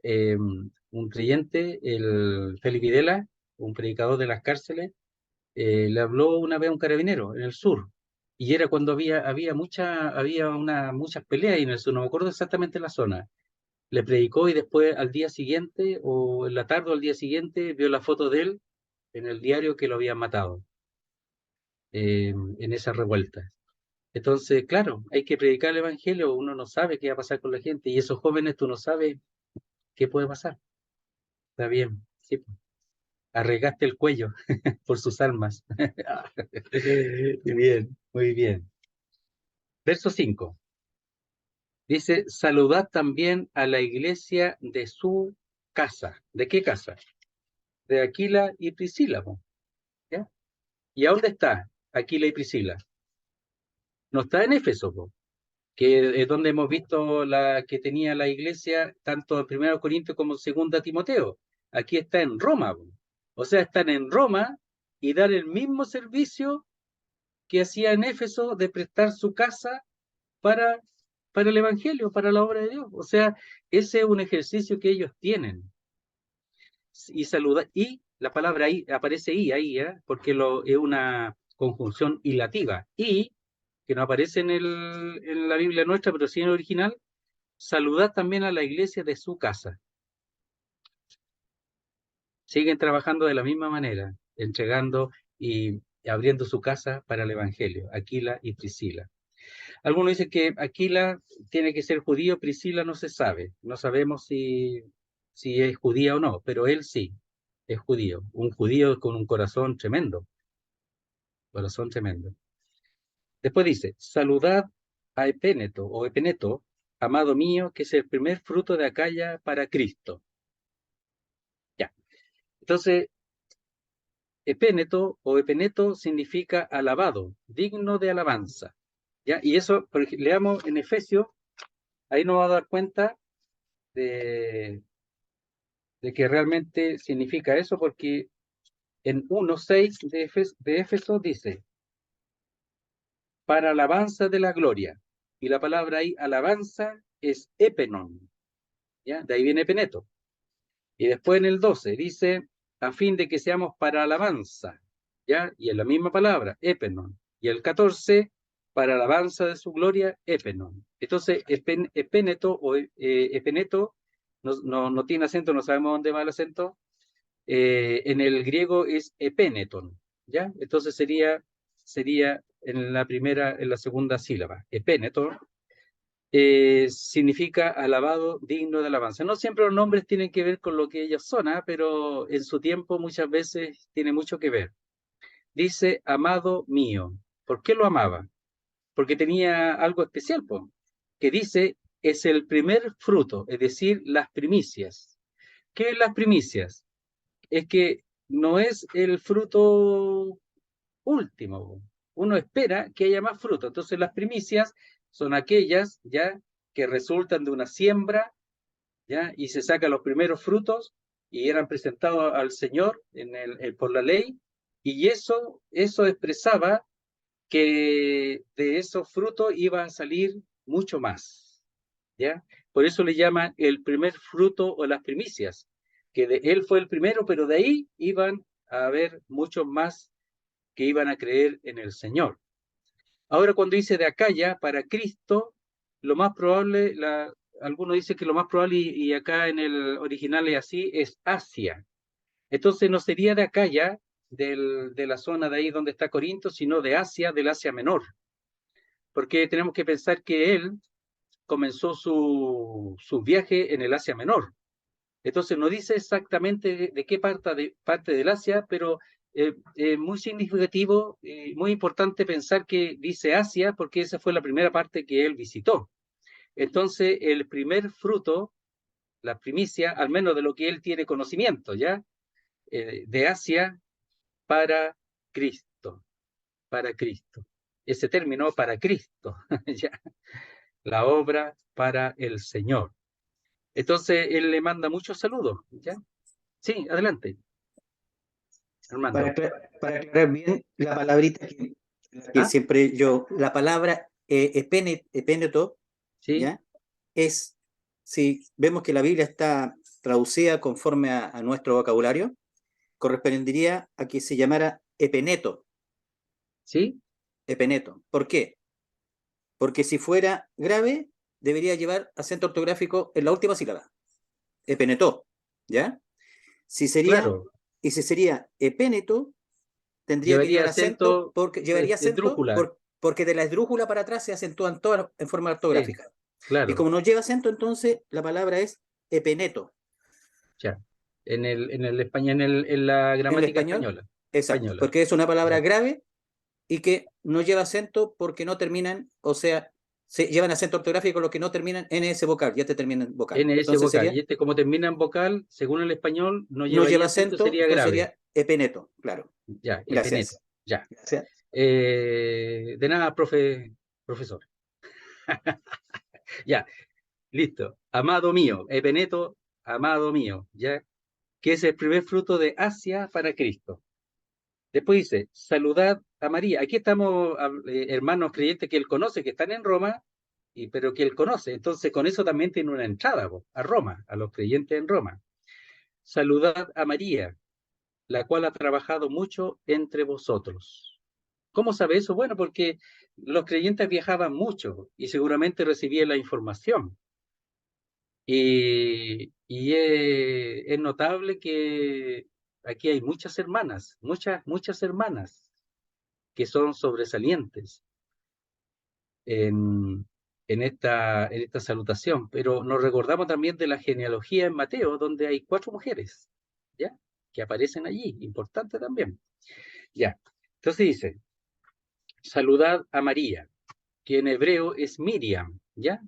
Un creyente, el Félix Videla, un predicador de las cárceles, le habló una vez a un carabinero en el sur, y era cuando había muchas peleas ahí en el sur, no me acuerdo exactamente la zona. Le predicó y después al día siguiente, o en la tarde o al día siguiente, vio la foto de él en el diario que lo habían matado en esa revuelta. Entonces, claro, hay que predicar el evangelio, uno no sabe qué va a pasar con la gente, y esos jóvenes tú no sabes qué puede pasar. Está bien, sí, pues. Arriesgaste el cuello por sus almas. Bien, muy bien. Verso 5. Dice, saludad también a la iglesia de su casa. ¿De qué casa? De Aquila y Priscila, po, ¿ya? ¿Y a dónde está Aquila y Priscila? No está en Éfeso, po, que es donde hemos visto la que tenía la iglesia, tanto en 1 Corintios como en 2 Timoteo. Aquí está en Roma, po. O sea, están en Roma y dan el mismo servicio que hacía en Éfeso de prestar su casa para, para el Evangelio, para la obra de Dios. O sea, ese es un ejercicio que ellos tienen. Y saluda, y la palabra ahí aparece ahí, porque es una conjunción hilativa. Y, que no aparece en la Biblia nuestra, pero sí en el original, saludad también a la iglesia de su casa. Siguen trabajando de la misma manera, entregando y abriendo su casa para el Evangelio, Aquila y Priscila. Algunos dicen que Aquila tiene que ser judío, Priscila no se sabe. No sabemos si es judía o no, pero él sí, es judío. Un judío con un corazón tremendo. Corazón tremendo. Después dice, saludad a Epéneto o Epeneto, amado mío, que es el primer fruto de Acaya para Cristo. Ya. Entonces, Epéneto o Epeneto significa alabado, digno de alabanza. ¿Ya? Y eso, leamos en Efesios ahí nos va a dar cuenta de que realmente significa eso, porque en 1:6 de Éfeso dice, para alabanza de la gloria. Y la palabra ahí, alabanza, es épenon, ¿ya? De ahí viene epeneto. Y después en el 12 dice, a fin de que seamos para alabanza, ¿ya? Y en la misma palabra, épenon. Y el 14, para alabanza de su gloria, épenon. Entonces, epéneto o epeneto no tiene acento, no sabemos dónde va el acento. En el griego es epéneton, ¿ya? Entonces sería en la segunda sílaba. Epéneton significa alabado, digno de alabanza. No siempre los nombres tienen que ver con lo que ellos son, pero en su tiempo muchas veces tiene mucho que ver. Dice, amado mío. ¿Por qué lo amaba? Porque tenía algo especial, que dice, es el primer fruto, es decir, las primicias. ¿Qué es las primicias? Es que no es el fruto último. Uno espera que haya más fruto. Entonces las primicias son aquellas ya que resultan de una siembra, ya, y se sacan los primeros frutos y eran presentados al Señor por la ley, y eso expresaba que de esos frutos iba a salir mucho más, ¿ya? Por eso le llaman el primer fruto o las primicias, que de él fue el primero, pero de ahí iban a haber muchos más que iban a creer en el Señor. Ahora cuando dice de Acaya para Cristo, lo más probable, algunos dicen que lo más probable, y acá en el original es así, es Asia. Entonces no sería de Acaya, de la zona de ahí donde está Corinto, sino de Asia, del Asia Menor. Porque tenemos que pensar que él comenzó su viaje en el Asia Menor. Entonces no dice exactamente de qué parte del Asia, pero es muy significativo, muy importante pensar que dice Asia, porque esa fue la primera parte que él visitó. Entonces el primer fruto, la primicia, al menos de lo que él tiene conocimiento, ¿ya? De Asia para Cristo, para Cristo. Ese término, para Cristo, ¿ya? La obra para el Señor. Entonces él le manda muchos saludos, ¿ya? Sí, adelante, Armando. Para aclarar bien la palabrita que ¿Ah? siempre la palabra epéneto, Sí, ¿ya? Es, si vemos que la Biblia está traducida conforme a nuestro vocabulario, correspondería a que se llamara epeneto, sí, epeneto. ¿Por qué? Porque si fuera grave, debería llevar acento ortográfico en la última sílaba, epenetó, ¿ya? Si sería, claro. y si sería epéneto, tendría que Llevaría llevar acento, acento, porque llevaría acento esdrújula. porque de la esdrújula para atrás se acentúan todas en forma Sí, ortográfica. Y claro, como no lleva acento, entonces la palabra es epeneto. ya. En el español, en la En el gramática español, española. exacto, Española. porque es una palabra Ya. grave y que no lleva acento porque no terminan, o sea, se llevan acento ortográfico los que no terminan en ese vocal, ya te terminan en vocal. En ese Entonces vocal. sería, Y este, como termina en vocal, según el español, no no llevaría lleva acento, acento, sería entonces grave. sería epeneto, claro. Ya, epeneto. Gracias. Ya. Gracias. De nada, profesor. Ya, listo. Amado mío, epeneto, amado mío, ya, que es el primer fruto de Asia para Cristo. Después dice, saludad a María. Aquí estamos, hermanos creyentes que él conoce, que están en Roma, pero que él conoce. Entonces, con eso también tiene una entrada a Roma, a los creyentes en Roma. Saludad a María, la cual ha trabajado mucho entre vosotros. ¿Cómo sabe eso? Bueno, porque los creyentes viajaban mucho y seguramente recibían la información. Y es notable que aquí hay muchas hermanas, muchas hermanas que son sobresalientes en, en esta salutación, pero nos recordamos también de la genealogía en Mateo, donde hay 4 mujeres, ¿ya? Que aparecen allí, importante también, ¿ya? Entonces dice, saludad a María, que en hebreo es Miriam, ¿ya?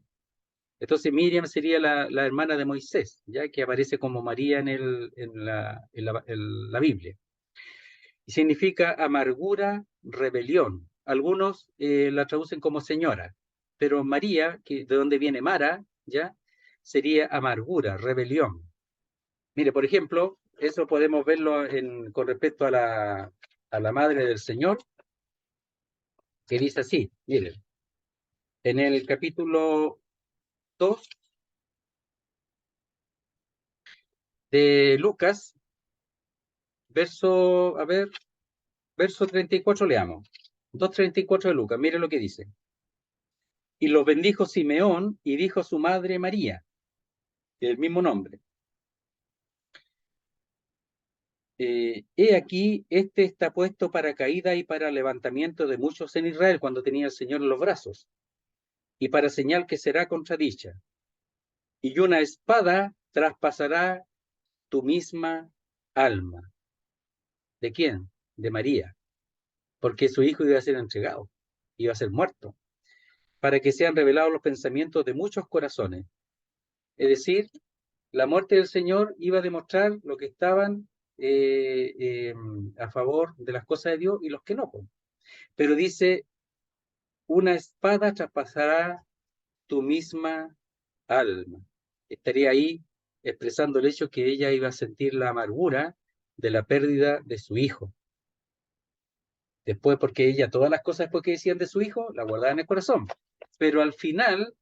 Entonces Miriam sería la hermana de Moisés, ¿ya? Que aparece como María en la Biblia. Y significa amargura, rebelión. Algunos la traducen como señora, pero María, de donde viene Mara, ¿ya? Sería amargura, rebelión. Mire, por ejemplo, eso podemos verlo con respecto a la madre del Señor, que dice así, miren, en el capítulo 2 de Lucas, verso 34 leamos. 2:34 de Lucas, mire lo que dice. Y los bendijo Simeón y dijo a su madre María, el mismo nombre. He aquí, este está puesto para caída y para levantamiento de muchos en Israel cuando tenía el Señor en los brazos, y para señal que será contradicha. Y una espada traspasará tu misma alma. ¿De quién? De María, porque su hijo iba a ser entregado, iba a ser muerto, para que sean revelados los pensamientos de muchos corazones. Es decir, la muerte del Señor iba a demostrar lo que estaban a favor de las cosas de Dios y los que no. Pero dice, una espada traspasará tu misma alma. Estaría ahí expresando el hecho que ella iba a sentir la amargura de la pérdida de su hijo. Después, porque ella, todas las cosas después que decían de su hijo, la guardaba en el corazón. Pero al final,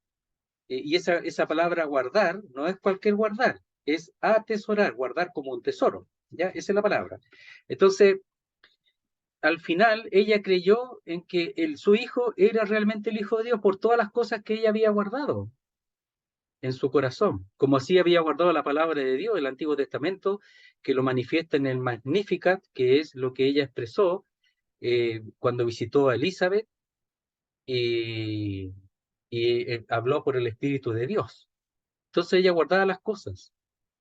y esa palabra guardar, no es cualquier guardar, es atesorar, guardar como un tesoro. ¿Ya? Esa es la palabra. Entonces, al final, ella creyó en que su hijo era realmente el Hijo de Dios por todas las cosas que ella había guardado en su corazón, como así había guardado la palabra de Dios, el Antiguo Testamento, que lo manifiesta en el Magnificat, que es lo que ella expresó cuando visitó a Elizabeth y, habló por el Espíritu de Dios. Entonces ella guardaba las cosas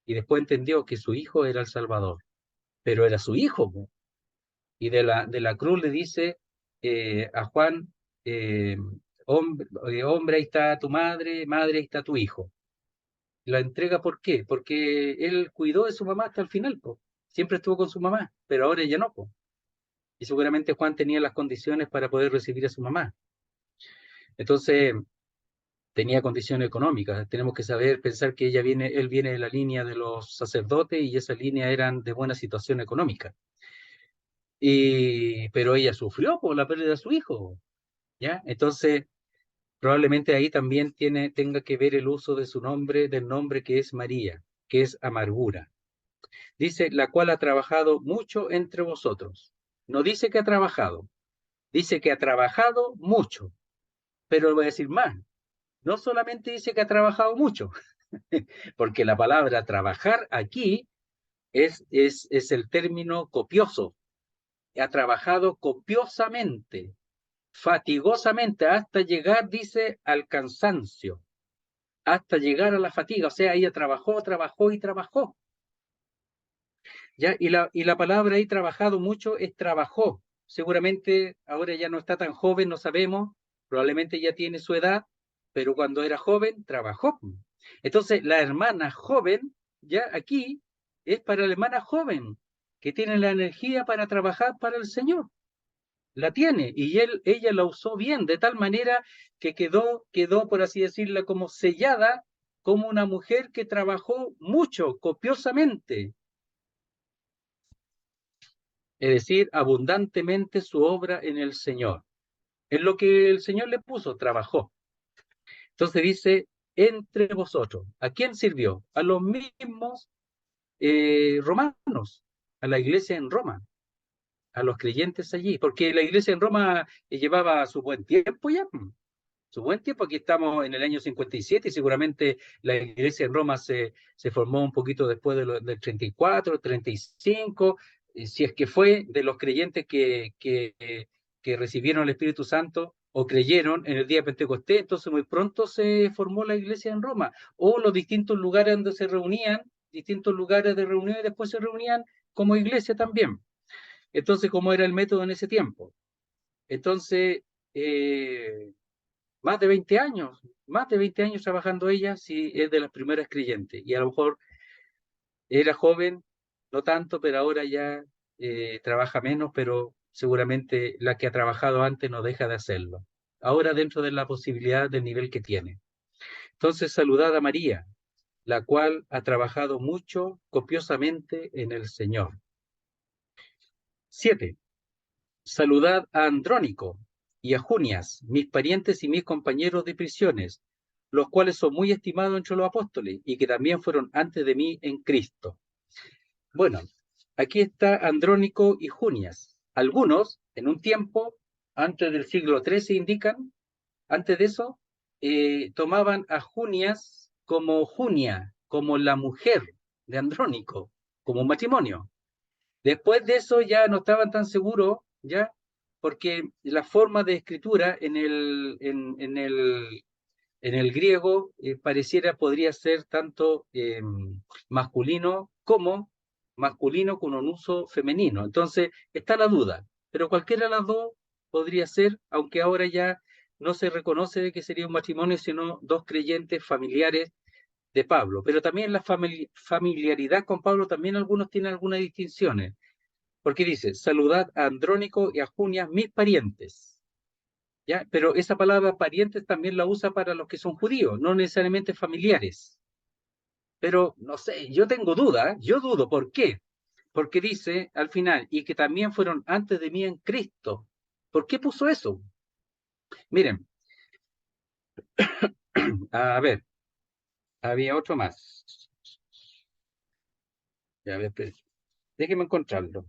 y después entendió que su hijo era el Salvador, pero era su hijo. Y de la cruz le dice a Juan, hombre, ahí está tu madre, madre, ahí está tu hijo. La entrega, ¿por qué? Porque él cuidó de su mamá hasta el final, po. Siempre estuvo con su mamá, pero ahora ya no, po. Y seguramente Juan tenía las condiciones para poder recibir a su mamá. Entonces, tenía condiciones económicas. Tenemos que saber, pensar que él viene de la línea de los sacerdotes y esa línea eran de buena situación económica. Pero ella sufrió por la pérdida de su hijo, ¿ya? Entonces, probablemente ahí también tenga que ver el uso de su nombre, del nombre que es María, que es amargura. Dice, la cual ha trabajado mucho entre vosotros. No dice que ha trabajado, dice que ha trabajado mucho, pero voy a decir más. No solamente dice que ha trabajado mucho, porque la palabra trabajar aquí es el término copioso. Ha trabajado copiosamente, fatigosamente, hasta llegar, dice, al cansancio, hasta llegar a la fatiga. O sea, ella trabajó, trabajó y trabajó. ¿Ya? Y la palabra ahí trabajado mucho es trabajó. Seguramente ahora ya no está tan joven, no sabemos, probablemente ya tiene su edad, pero cuando era joven trabajó. Entonces, la hermana joven, ya aquí, es para la hermana joven, que tiene la energía para trabajar para el Señor. La tiene, y ella la usó bien, de tal manera que quedó, por así decirlo, como sellada, como una mujer que trabajó mucho, copiosamente. Es decir, abundantemente su obra en el Señor. En lo que el Señor le puso, trabajó. Entonces dice, entre vosotros. ¿A quién sirvió? A los mismos romanos, a la iglesia en Roma, a los creyentes allí, porque la iglesia en Roma llevaba su buen tiempo ya. Su buen tiempo, aquí estamos en el año 57 y seguramente la iglesia en Roma se formó un poquito después del 34, 35, si es que fue de los creyentes que recibieron el Espíritu Santo o creyeron en el día de Pentecostés, entonces muy pronto se formó la iglesia en Roma, o los distintos lugares donde se reunían, distintos lugares de reunión y después se reunían como iglesia también. Entonces, ¿cómo era el método en ese tiempo? Entonces, más de 20 años trabajando ella, sí es de las primeras creyentes. Y a lo mejor era joven, no tanto, pero ahora ya trabaja menos, pero seguramente la que ha trabajado antes no deja de hacerlo. Ahora dentro de la posibilidad del nivel que tiene. Entonces saludad a María, la cual ha trabajado mucho, copiosamente en el Señor. 7. Saludad a Andrónico y a Junias, mis parientes y mis compañeros de prisiones, los cuales son muy estimados entre los apóstoles y que también fueron antes de mí en Cristo. Bueno, aquí está Andrónico y Junias. Algunos, en un tiempo, antes del siglo XIII indican, antes de eso, tomaban a Junias como Junia, como la mujer de Andrónico, como un matrimonio. Después de eso ya no estaban tan seguros, ya, porque la forma de escritura en el griego podría ser tanto masculino con un uso femenino. Entonces está la duda, pero cualquiera de las dos podría ser, aunque ahora ya no se reconoce que sería un matrimonio, sino dos creyentes familiares de Pablo. Pero también la familiaridad con Pablo, también algunos tienen algunas distinciones, porque dice, saludad a Andrónico y a Junia, mis parientes. ¿Ya? Pero esa palabra parientes también la usa para los que son judíos, no necesariamente familiares. Pero no sé, yo tengo duda, yo dudo. ¿Por qué? Porque dice al final, y que también fueron antes de mí en Cristo. ¿Por qué puso eso? Miren, a ver, había otro más. A ver, déjenme encontrarlo.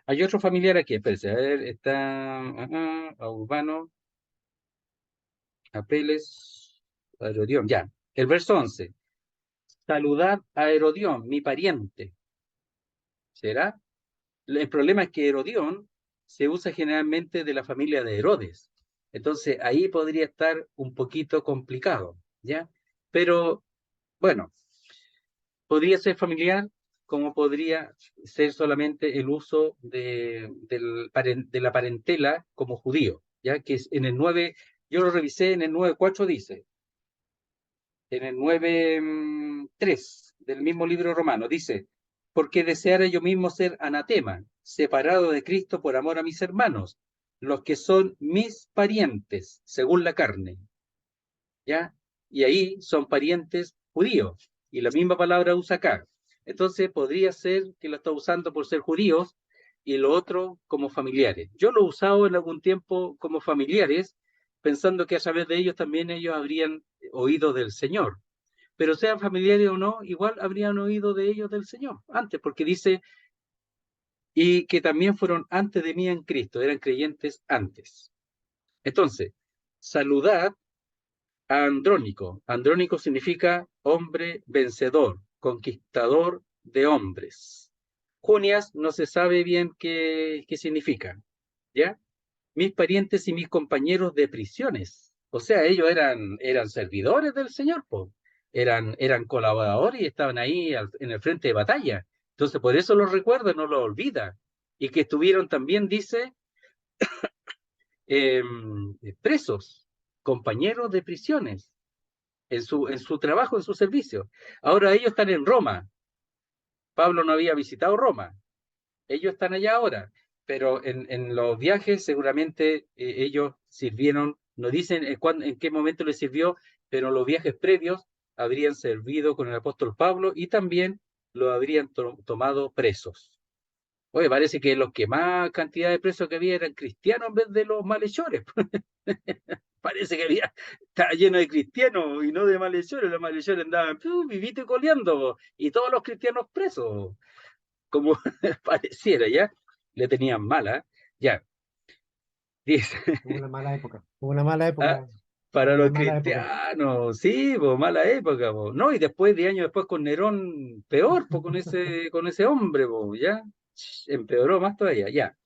Hay otro familiar aquí, espérense, a ver, está a Urbano, Apeles, a Herodión, ya. El verso 11. Saludad a Herodión, mi pariente. ¿Será? El problema es que Herodión se usa generalmente de la familia de Herodes. Entonces ahí podría estar un poquito complicado, ¿ya? Pero bueno, podría ser familiar como podría ser solamente el uso de la parentela como judío, ¿ya? Que es en el 9, yo lo revisé en el 9.4 dice, en el 9.3 del mismo libro romano, dice, porque deseara yo mismo ser anatema, separado de Cristo por amor a mis hermanos, los que son mis parientes, según la carne, ¿ya? Y ahí son parientes judíos, y la misma palabra usa acá. Entonces podría ser que lo está usando por ser judíos, y lo otro como familiares. Yo lo he usado en algún tiempo como familiares, pensando que a través de ellos también ellos habrían oído del Señor. Pero sean familiares o no, igual habrían oído de ellos del Señor antes, porque dice, y que también fueron antes de mí en Cristo, eran creyentes antes. Entonces, saludad a Andrónico. Andrónico significa hombre vencedor, conquistador de hombres. Junias no se sabe bien qué significa, ¿ya? Mis parientes y mis compañeros de prisiones. O sea, ellos eran servidores del Señor, po. Eran colaboradores y estaban ahí en el frente de batalla. Entonces, por eso los recuerda, no los olvida. Y que estuvieron también, dice, presos, compañeros de prisiones, en su trabajo, en su servicio. Ahora ellos están en Roma. Pablo no había visitado Roma. Ellos están allá ahora, pero en los viajes seguramente ellos sirvieron, no dicen en qué momento les sirvió, pero en los viajes previos habrían servido con el apóstol Pablo y también lo habrían tomado presos. Oye, parece que los que más cantidad de presos que había eran cristianos en vez de los malhechores. Parece que estaba lleno de cristianos y no de malhechores. Los malhechores andaban vivito y coleando, y todos los cristianos presos, como pareciera, ¿ya? Le tenían mala, ya. Dice, Hubo una mala época. Hubo una mala época. para Una los mala época. cristianos, sí, pues mala época, po. No, y después, de años después con Nerón, peor, pues con ese hombre, pues, ¿ya? Empeoró más todavía, ya.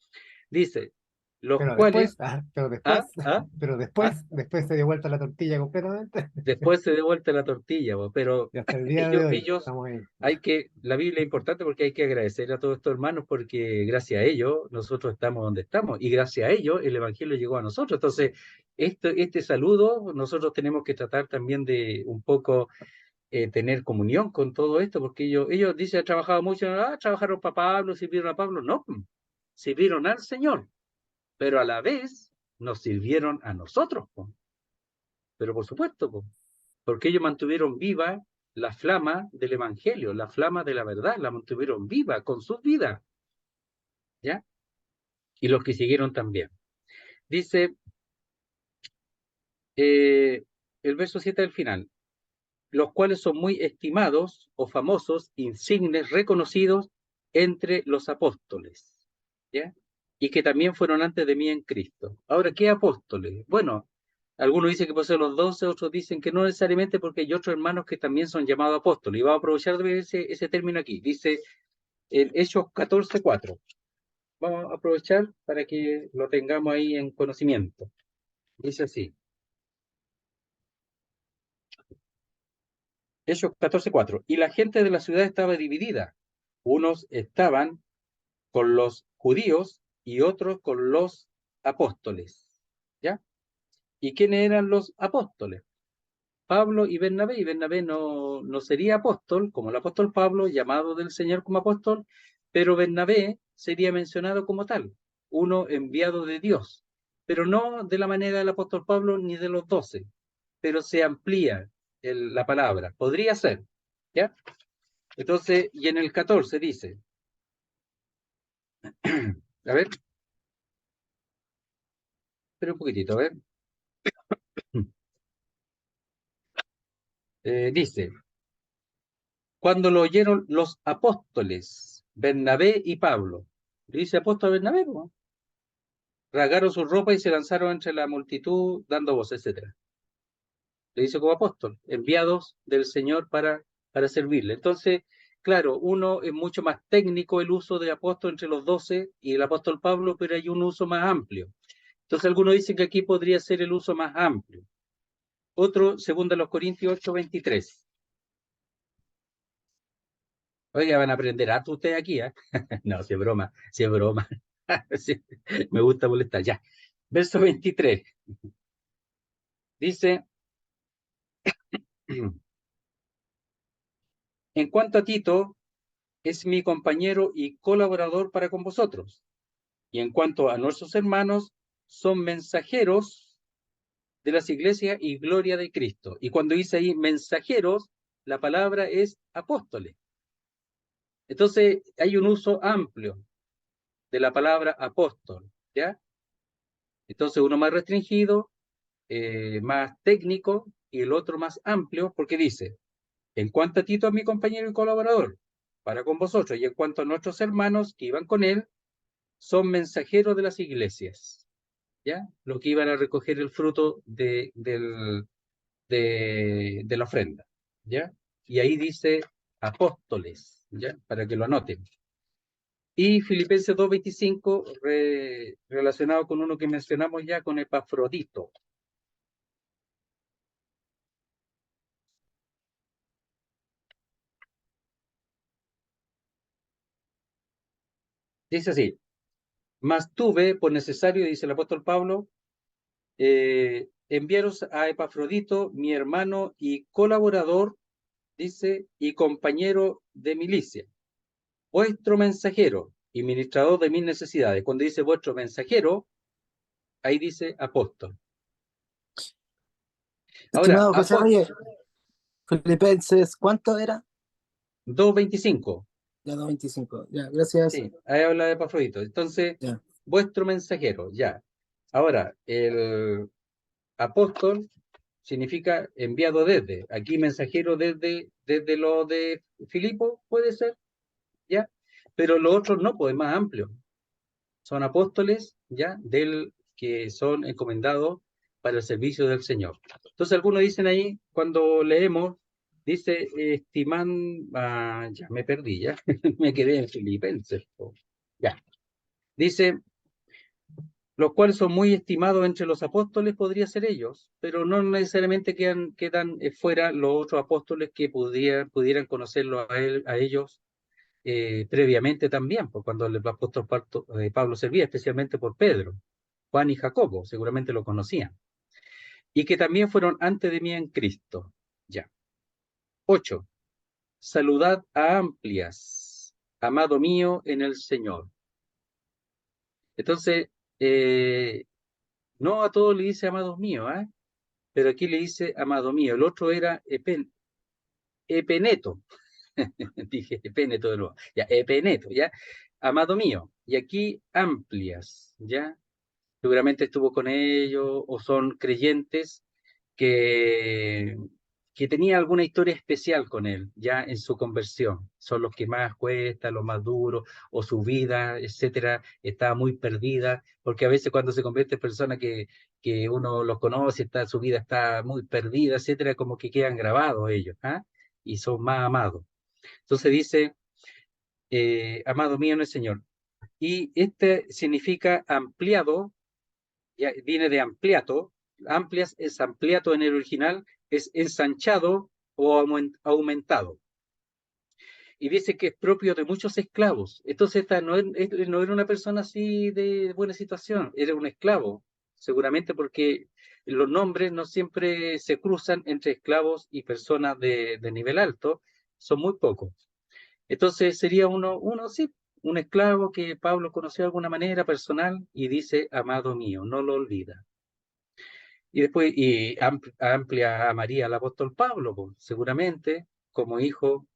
Dice, los Pero cuales, después, pero después, pero ah, después se dio vuelta la tortilla completamente. después se dio vuelta la tortilla, po, pero Y hasta el día de hoy ellos estamos ahí. la Biblia es importante porque hay que agradecer a todos estos hermanos porque gracias a ellos nosotros estamos donde estamos y gracias a ellos el Evangelio llegó a nosotros. Entonces, este saludo nosotros tenemos que tratar también de un poco tener comunión con todo esto, porque ellos dicen, han trabajado mucho, trabajaron para Pablo, sirvieron a Pablo. No, sirvieron al Señor, pero a la vez nos sirvieron a nosotros. pero por supuesto, po, porque ellos mantuvieron viva la flama del evangelio, la flama de la verdad, la mantuvieron viva con sus vidas, ¿ya? Y los que siguieron también. Dice el verso 7 del final, los cuales son muy estimados o famosos, insignes, reconocidos entre los apóstoles, ¿ya? Y que también fueron antes de mí en Cristo. Ahora, ¿qué apóstoles? Bueno, algunos dicen que pueden ser los 12, otros dicen que no necesariamente porque hay otros hermanos que también son llamados apóstoles. Y vamos a aprovechar de ver ese término aquí. Dice en Hechos 14:4. Vamos a aprovechar para que lo tengamos ahí en conocimiento. Dice así. Hechos 14:4. Y la gente de la ciudad estaba dividida. Unos estaban con los judíos y otros con los apóstoles. ¿Ya? ¿Y quiénes eran los apóstoles? Pablo y Bernabé no sería apóstol, como el apóstol Pablo, llamado del Señor como apóstol, pero Bernabé sería mencionado como tal, uno enviado de Dios, pero no de la manera del apóstol Pablo ni de los 12, pero se amplía la palabra, podría ser, ¿ya? Entonces, y en el 14 dice, a ver, espera un poquitito, a ver, dice, cuando lo oyeron los apóstoles, Bernabé y Pablo, dice apóstol Bernabé, ¿no? Rasgaron su ropa y se lanzaron entre la multitud dando voces, etc. Le hizo como apóstol, enviados del Señor para servirle. Entonces, claro, uno es mucho más técnico el uso de apóstol entre los 12 y el apóstol Pablo, pero hay un uso más amplio. Entonces, algunos dicen que aquí podría ser el uso más amplio. Otro, segundo los Corintios 8:23. Oiga, van a aprender a ustedes aquí, ¿eh? No, si es broma, si es broma. Sí, me gusta molestar, ya. Verso 23. Dice, en cuanto a Tito, es mi compañero y colaborador para con vosotros. Y en cuanto a nuestros hermanos, son mensajeros de las iglesias y gloria de Cristo. Y cuando dice ahí mensajeros, la palabra es apóstoles. Entonces hay un uso amplio de la palabra apóstol, ¿ya? Entonces uno más restringido, más técnico, y el otro más amplio, porque dice, en cuanto a Tito, mi compañero y colaborador, para con vosotros, y en cuanto a nuestros hermanos que iban con él, son mensajeros de las iglesias, ¿ya? Los que iban a recoger el fruto de la ofrenda, ¿ya? Y ahí dice apóstoles, ¿ya? Para que lo anoten. Y Filipenses 2:25, relacionado con uno que mencionamos ya, con Epafrodito. Dice así, mas tuve por necesario, dice el apóstol Pablo, enviaros a Epafrodito, mi hermano y colaborador, dice, y compañero de milicia, vuestro mensajero y ministrador de mis necesidades. Cuando dice vuestro mensajero, ahí dice apóstol. Ahora, Estimado José, oye, Filipenses, ¿cuánto era? 2:25. Ya 2:25. Ya, gracias. Sí, ahí habla de Epafrodito. Entonces, Ya. vuestro mensajero, ya. Ahora, el apóstol significa enviado desde. Aquí mensajero desde lo de Filipo, puede ser, ¿ya? Pero los otros no, pues es más amplio. Son apóstoles, ¿ya? Del que son encomendados para el servicio del Señor. Entonces algunos dicen ahí, cuando leemos, dice, ya me perdí, ya, me quedé en Filipenses, ya. Dice, los cuales son muy estimados entre los apóstoles, podría ser ellos, pero no necesariamente quedan fuera los otros apóstoles que pudieran conocerlo a ellos previamente también, pues, cuando el apóstol Pablo servía, especialmente por Pedro, Juan y Jacobo, seguramente lo conocían, y que también fueron antes de mí en Cristo. Ya. 8. Saludad a Amplias, amado mío en el Señor. Entonces, no a todos le dice amados míos, ¿eh? pero aquí le dice amado mío. El otro era Epeneto. Dije Epeneto de nuevo. Ya, Epeneto, ¿ya? Amado mío. Y aquí Amplias, ¿ya? Seguramente estuvo con ellos o son creyentes que, que tenía alguna historia especial con él, ya en su conversión. Son los que más cuesta, los más duros, o su vida, etcétera, está muy perdida, porque a veces cuando se convierte en persona que uno los conoce, su vida está muy perdida, etcétera, como que quedan grabados ellos, ¿ah? Y son más amados. Entonces dice, amado mío en el Señor. Y este significa ampliado, ya viene de ampliato. Amplias es ampliato en el original, es ensanchado o aumentado. Y dice que es propio de muchos esclavos. Entonces esta no era una persona así de buena situación, era un esclavo, seguramente porque los nombres no siempre se cruzan entre esclavos y personas de nivel alto, son muy pocos. Entonces sería uno sí, un esclavo que Pablo conoció de alguna manera personal y dice, amado mío, no lo olvida. Y después amplia a María al apóstol Pablo, pues, seguramente como hijo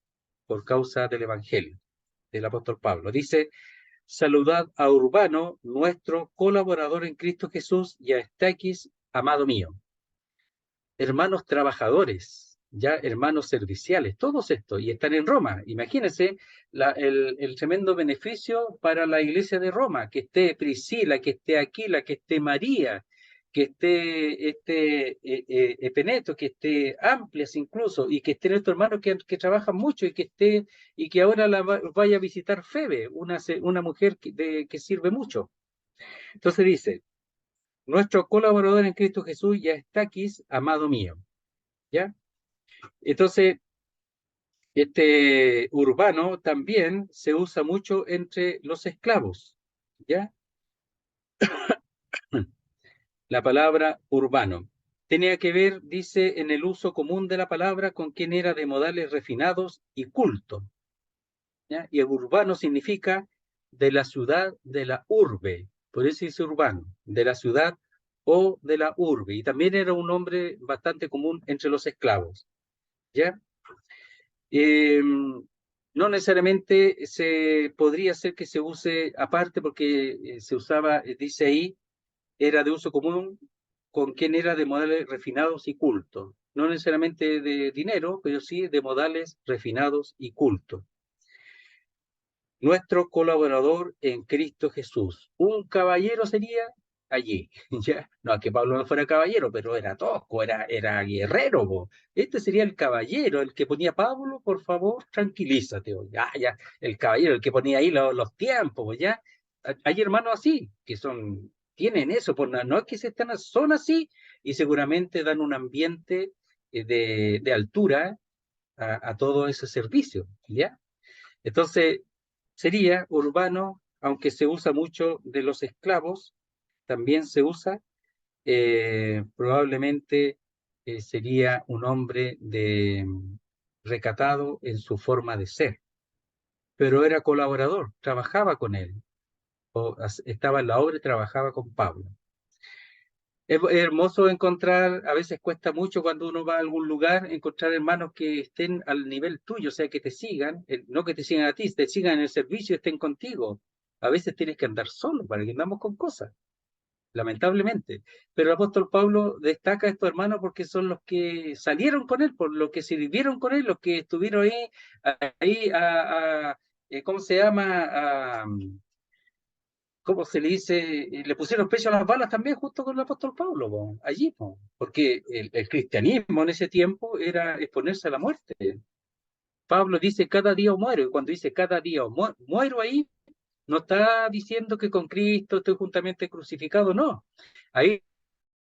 por causa del Evangelio del apóstol Pablo. Dice, saludad a Urbano, nuestro colaborador en Cristo Jesús, y a Estaquis, amado mío. Hermanos trabajadores, ya hermanos serviciales, todos estos, y están en Roma. Imagínense el tremendo beneficio para la iglesia de Roma, que esté Priscila, que esté Aquila, que esté María, que esté Epeneto, que esté Amplias incluso, y que estén estos hermanos que trabajan mucho y que ahora vaya a visitar Febe, una mujer que sirve mucho. Entonces dice, nuestro colaborador en Cristo Jesús ya está aquí, amado mío. ¿Ya? Entonces, este urbano también se usa mucho entre los esclavos. ¿Ya? La palabra urbano tenía que ver, dice, en el uso común de la palabra con quien era de modales refinados y culto. ¿Ya? Y el urbano significa de la ciudad, de la urbe. Por eso dice urbano, de la ciudad o de la urbe. Y también era un nombre bastante común entre los esclavos. ¿Ya? No necesariamente podría ser que se use aparte porque se usaba, dice ahí, era de uso común con quien era de modales refinados y cultos. No necesariamente de dinero, pero sí de modales refinados y cultos. Nuestro colaborador en Cristo Jesús. Un caballero sería allí. ¿Ya? No es que Pablo no fuera caballero, pero era tosco, era guerrero. Po. Este sería el caballero, el que ponía Pablo, por favor, tranquilízate. Ya, el caballero, el que ponía ahí los tiempos, ya. Hay hermanos así, que tienen eso, no es que son así, y seguramente dan un ambiente de altura a todo ese servicio, ¿ya? Entonces, sería urbano, aunque se usa mucho de los esclavos, también se usa, probablemente sería un hombre recatado en su forma de ser, pero era colaborador, trabajaba con él, estaba en la obra y trabajaba con Pablo. Es hermoso encontrar, a veces cuesta mucho cuando uno va a algún lugar, encontrar hermanos que estén al nivel tuyo, o sea, que te sigan, no que te sigan a ti, te sigan en el servicio y estén contigo. A veces tienes que andar solo para que andamos con cosas, lamentablemente. Pero el apóstol Pablo destaca a estos hermanos porque son los que salieron con él, por los que sirvieron con él, los que estuvieron ¿cómo se llama? ¿Cómo se le dice? Le pusieron pecho a las balas también justo con el apóstol Pablo, allí, porque el cristianismo en ese tiempo era exponerse a la muerte. Pablo dice cada día muero, y cuando dice cada día muero ahí, no está diciendo que con Cristo estoy juntamente crucificado, no. Ahí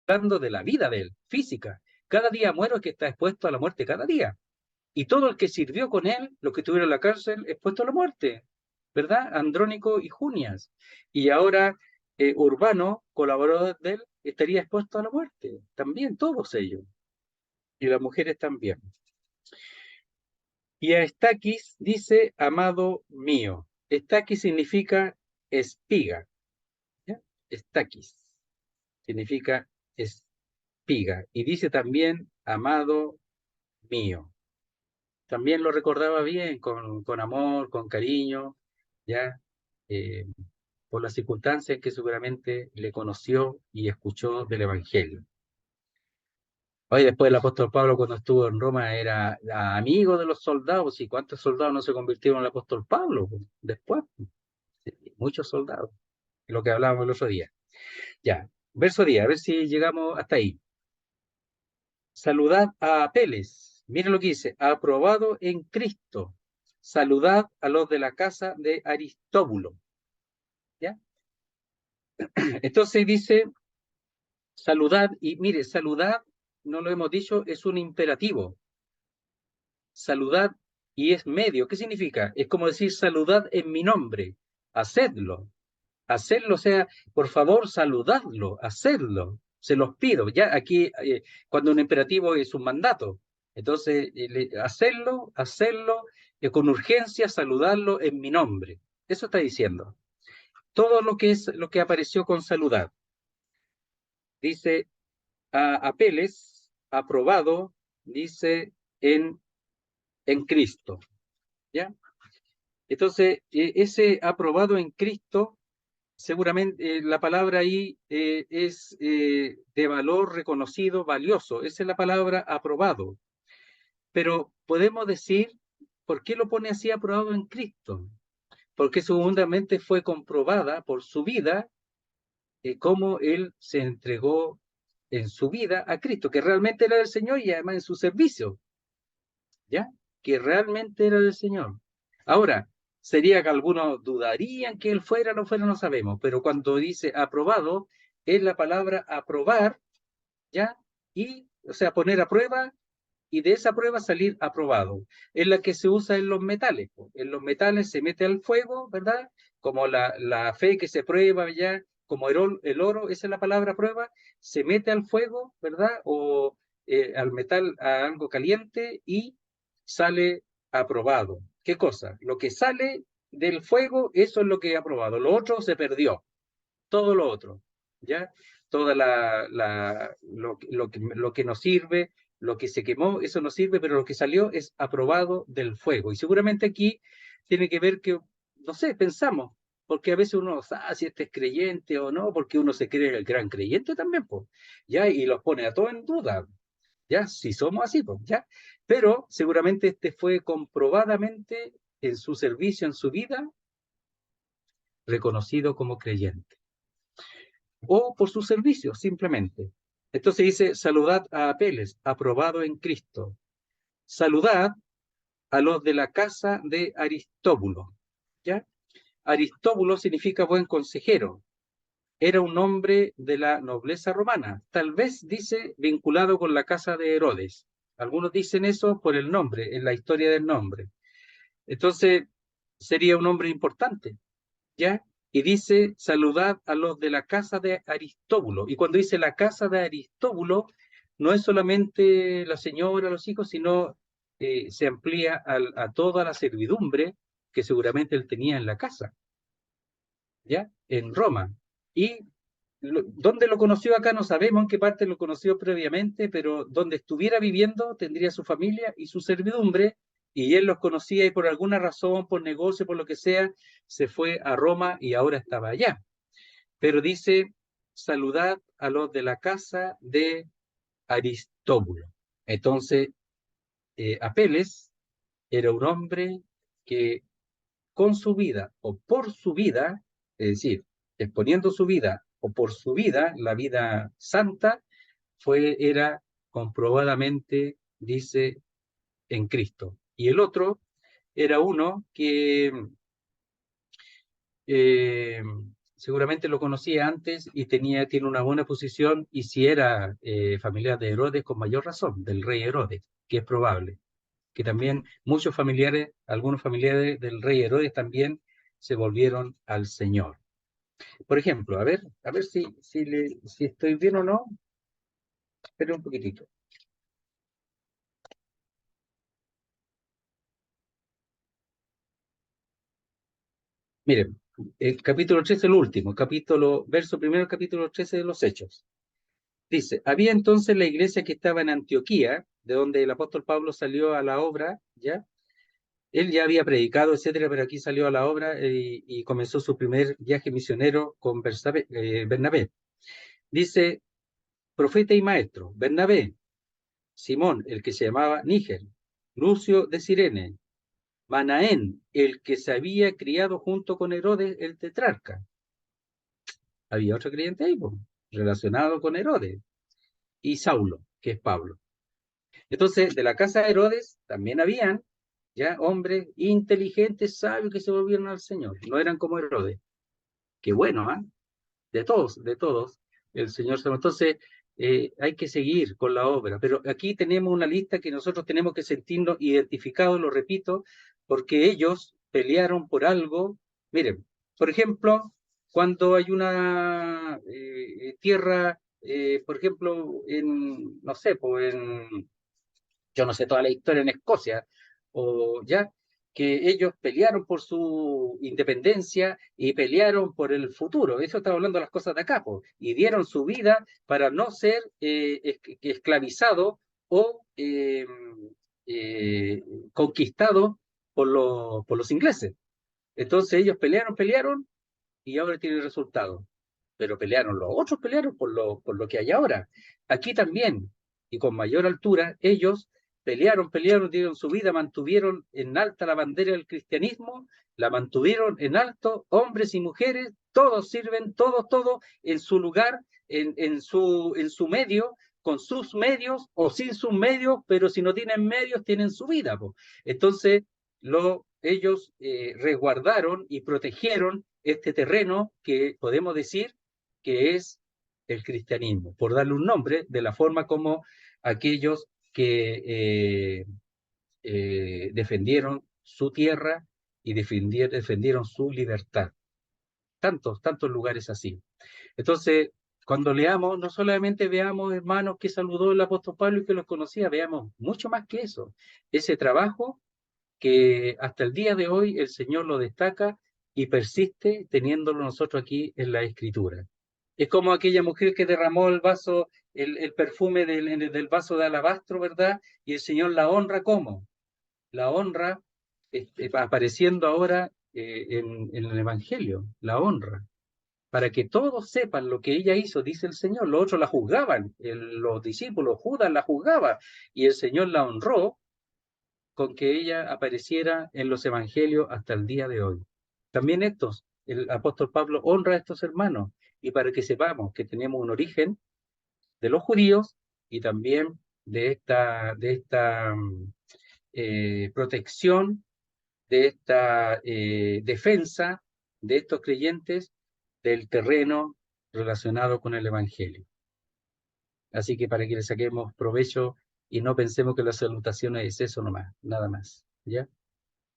está hablando de la vida de él, física. Cada día muero es que está expuesto a la muerte cada día. Y todo el que sirvió con él, los que estuvieron en la cárcel, expuesto a la muerte, ¿verdad? Andrónico y Junias. Y ahora Urbano, colaborador de él, estaría expuesto a la muerte. También todos ellos. Y las mujeres también. Y a Estaquis dice, amado mío. Estaquis significa espiga. ¿Ya? Estaquis significa espiga. Y dice también, amado mío. También lo recordaba bien, con amor, con cariño, ya, eh, por las circunstancias que seguramente le conoció y escuchó del Evangelio. Hoy después el apóstol Pablo cuando estuvo en Roma era amigo de los soldados, y cuántos soldados no se convirtieron en el apóstol Pablo después, muchos soldados, lo que hablábamos el otro día. Ya, verso 10, a ver si llegamos hasta ahí. Saludad a Apeles, miren lo que dice, aprobado en Cristo. Saludad a los de la casa de Aristóbulo. ¿Ya? Entonces dice, saludad, y mire, saludad, no lo hemos dicho, es un imperativo. Saludad y es medio. ¿Qué significa? Es como decir, saludad en mi nombre, hacedlo. Hacerlo, o sea, por favor, saludadlo, hacedlo. Se los pido. Ya aquí, cuando un imperativo es un mandato. Entonces, hacerlo con urgencia, saludarlo en mi nombre. Eso está diciendo. Todo lo que es lo que apareció con saludad. Dice a Apeles, aprobado, dice en Cristo. ¿Ya? Entonces, ese aprobado en Cristo, seguramente la palabra ahí es de valor reconocido, valioso. Esa es la palabra aprobado. Pero podemos decir, ¿por qué lo pone así aprobado en Cristo? Porque seguramente fue comprobada por su vida cómo él se entregó en su vida a Cristo, que realmente era del Señor y además en su servicio, ¿ya? Que realmente era del Señor. Ahora, sería que algunos dudarían que él fuera, no fuera, no sabemos, pero cuando dice aprobado, es la palabra aprobar, ¿ya? Y, o sea, poner a prueba y de esa prueba salir aprobado. Es la que se usa en los metales. En los metales se mete al fuego, ¿verdad? Como la fe que se prueba, ¿ya? Como el oro, esa es la palabra prueba, se mete al fuego, ¿verdad? O al metal, a algo caliente y sale aprobado. ¿Qué cosa? Lo que sale del fuego, eso es lo que he aprobado. Lo otro se perdió, todo lo otro, ¿ya? Toda lo que nos sirve, lo que se quemó, eso no sirve, pero lo que salió es aprobado del fuego. Y seguramente aquí tiene que ver que, no sé, pensamos, porque a veces uno sabe si este es creyente o no, porque uno se cree el gran creyente también, pues, ¿ya? Y los pone a todo en duda, ¿ya? Si somos así, pues, ¿ya? Pero seguramente este fue comprobadamente en su servicio, en su vida, reconocido como creyente. O por su servicio, simplemente. Entonces dice, saludad a Apeles, aprobado en Cristo. Saludad a los de la casa de Aristóbulo. ¿Ya? Aristóbulo significa buen consejero. Era un hombre de la nobleza romana, tal vez, dice, vinculado con la casa de Herodes. Algunos dicen eso por el nombre, en la historia del nombre. Entonces, sería un hombre importante, ¿ya? Y dice, saludad a los de la casa de Aristóbulo. Y cuando dice la casa de Aristóbulo, no es solamente la señora, los hijos, sino se amplía a toda la servidumbre que seguramente él tenía en la casa, ¿ya? En Roma. Y dónde lo conoció acá no sabemos, en qué parte lo conoció previamente, pero donde estuviera viviendo tendría su familia y su servidumbre, y él los conocía y por alguna razón, por negocio, por lo que sea, se fue a Roma y ahora estaba allá. Pero dice, saludad a los de la casa de Aristóbulo. Entonces, Apeles era un hombre que con su vida o por su vida, es decir, exponiendo su vida o por su vida, la vida santa, era comprobadamente, dice, en Cristo. Y el otro era uno que eh, seguramente lo conocía antes y tiene una buena posición, y si era familiar de Herodes, con mayor razón, del rey Herodes, que es probable que también muchos familiares, algunos familiares del rey Herodes también se volvieron al Señor. Por ejemplo, a ver si estoy bien o no. Espera un poquitito. Miren, el capítulo 13, el último, verso primero, capítulo 13 de los Hechos. Dice, había entonces la iglesia que estaba en Antioquía, de donde el apóstol Pablo salió a la obra, ¿ya? Él ya había predicado, etcétera, pero aquí salió a la obra y comenzó su primer viaje misionero con Bernabé. Dice, profeta y maestro, Bernabé, Simón, el que se llamaba Níger, Lucio de Cirene, Manaén, el que se había criado junto con Herodes el tetrarca. Había otro creyente ahí, pues, relacionado con Herodes. Y Saulo, que es Pablo. Entonces, de la casa de Herodes también habían ya hombres inteligentes, sabios que se volvieron al Señor. No eran como Herodes. Qué bueno, ¿ah? De todos, el Señor se... Entonces, hay que seguir con la obra. Pero aquí tenemos una lista que nosotros tenemos que sentirnos identificados, lo repito, porque ellos pelearon por algo. Miren, por ejemplo, cuando hay una tierra, por ejemplo, no sé, pues yo no sé toda la historia en Escocia, o ya, que ellos pelearon por su independencia y pelearon por el futuro. Eso está hablando de las cosas de acá, po, y dieron su vida para no ser esclavizado o eh, conquistado por los ingleses. Entonces ellos pelearon y ahora tienen resultado. Pero pelearon, los otros pelearon por lo que hay ahora. Aquí también, y con mayor altura, ellos pelearon, dieron su vida, mantuvieron en alta la bandera del cristianismo, la mantuvieron en alto, hombres y mujeres, todos sirven, todos en su lugar, en su medio, con sus medios o sin sus medios, pero si no tienen medios, tienen su vida. Po. Entonces, ellos resguardaron y protegieron este terreno que podemos decir que es el cristianismo, por darle un nombre de la forma como aquellos que defendieron su tierra y defendieron su libertad. Tantos lugares así. Entonces, cuando leamos, no solamente veamos, hermanos, que saludó el apóstol Pablo y que los conocía, veamos mucho más que eso. Ese trabajo que hasta el día de hoy el Señor lo destaca y persiste teniéndolo nosotros aquí en la Escritura. Es como aquella mujer que derramó el vaso, el perfume del vaso de alabastro, ¿verdad? Y el Señor la honra, ¿cómo? La honra apareciendo ahora en el Evangelio, la honra, para que todos sepan lo que ella hizo, dice el Señor. Los otros la juzgaban, los discípulos, Judas la juzgaba, y el Señor la honró con que ella apareciera en los evangelios hasta el día de hoy. También el apóstol Pablo honra a estos hermanos, y para que sepamos que tenemos un origen de los judíos y también de esta protección, de esta defensa de estos creyentes del terreno relacionado con el evangelio. Así que para que le saquemos provecho y no pensemos que la salutación es eso nomás, nada más, ¿ya?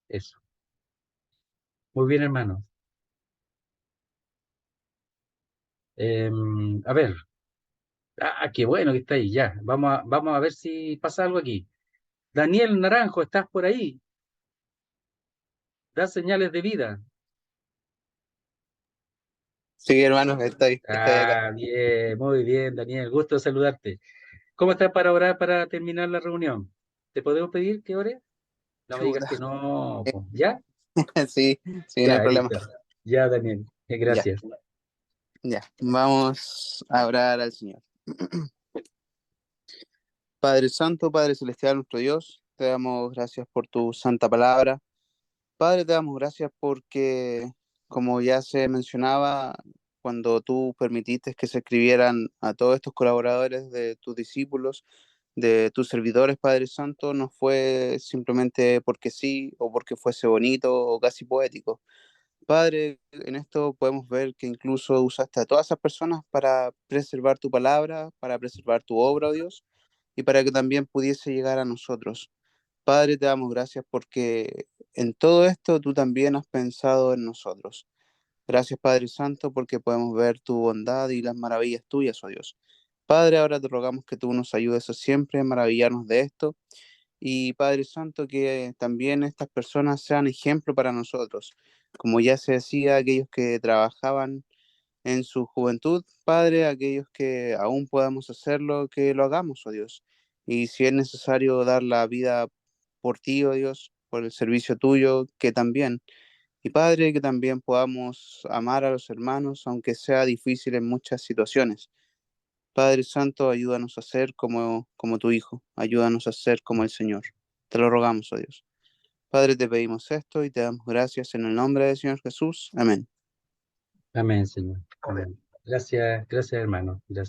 Eso. Muy bien, hermano. A ver. Qué bueno que está ahí, ya. Vamos a ver si pasa algo aquí. Daniel Naranjo, ¿estás por ahí? Da señales de vida. Sí, hermano, estoy acá. Bien, muy bien, Daniel. Gusto saludarte. ¿Cómo estás para orar para terminar la reunión? ¿Te podemos pedir que ores? No me digas Chuta. que no. Po. ¿Ya? Sí, sí, no hay Ya, problema. listo. Ya, Daniel. Ya, Gracias. ya. Vamos a orar al Señor. Padre Santo, Padre Celestial, nuestro Dios, te damos gracias por tu santa palabra. Padre, te damos gracias porque, como ya se mencionaba, cuando tú permitiste que se escribieran a todos estos colaboradores de tus discípulos, de tus servidores, Padre Santo, no fue simplemente porque sí o porque fuese bonito o casi poético. Padre, en esto podemos ver que incluso usaste a todas esas personas para preservar tu palabra, para preservar tu obra, oh Dios, y para que también pudiese llegar a nosotros. Padre, te damos gracias porque en todo esto tú también has pensado en nosotros. Gracias, Padre Santo, porque podemos ver tu bondad y las maravillas tuyas, oh Dios. Padre, ahora te rogamos que tú nos ayudes a siempre a maravillarnos de esto y Padre Santo, que también estas personas sean ejemplo para nosotros. Como ya se decía, aquellos que trabajaban en su juventud, Padre, aquellos que aún podamos hacerlo, que lo hagamos, oh Dios. Y si es necesario dar la vida por ti, oh Dios, por el servicio tuyo, que también. Y Padre, que también podamos amar a los hermanos, aunque sea difícil en muchas situaciones. Padre Santo, ayúdanos a ser como tu Hijo, ayúdanos a ser como el Señor. Te lo rogamos, oh Dios. Padre, te pedimos esto y te damos gracias en el nombre del Señor Jesús. Amén. Amén, Señor. Amén. Amén. Gracias, gracias, hermano. Gracias.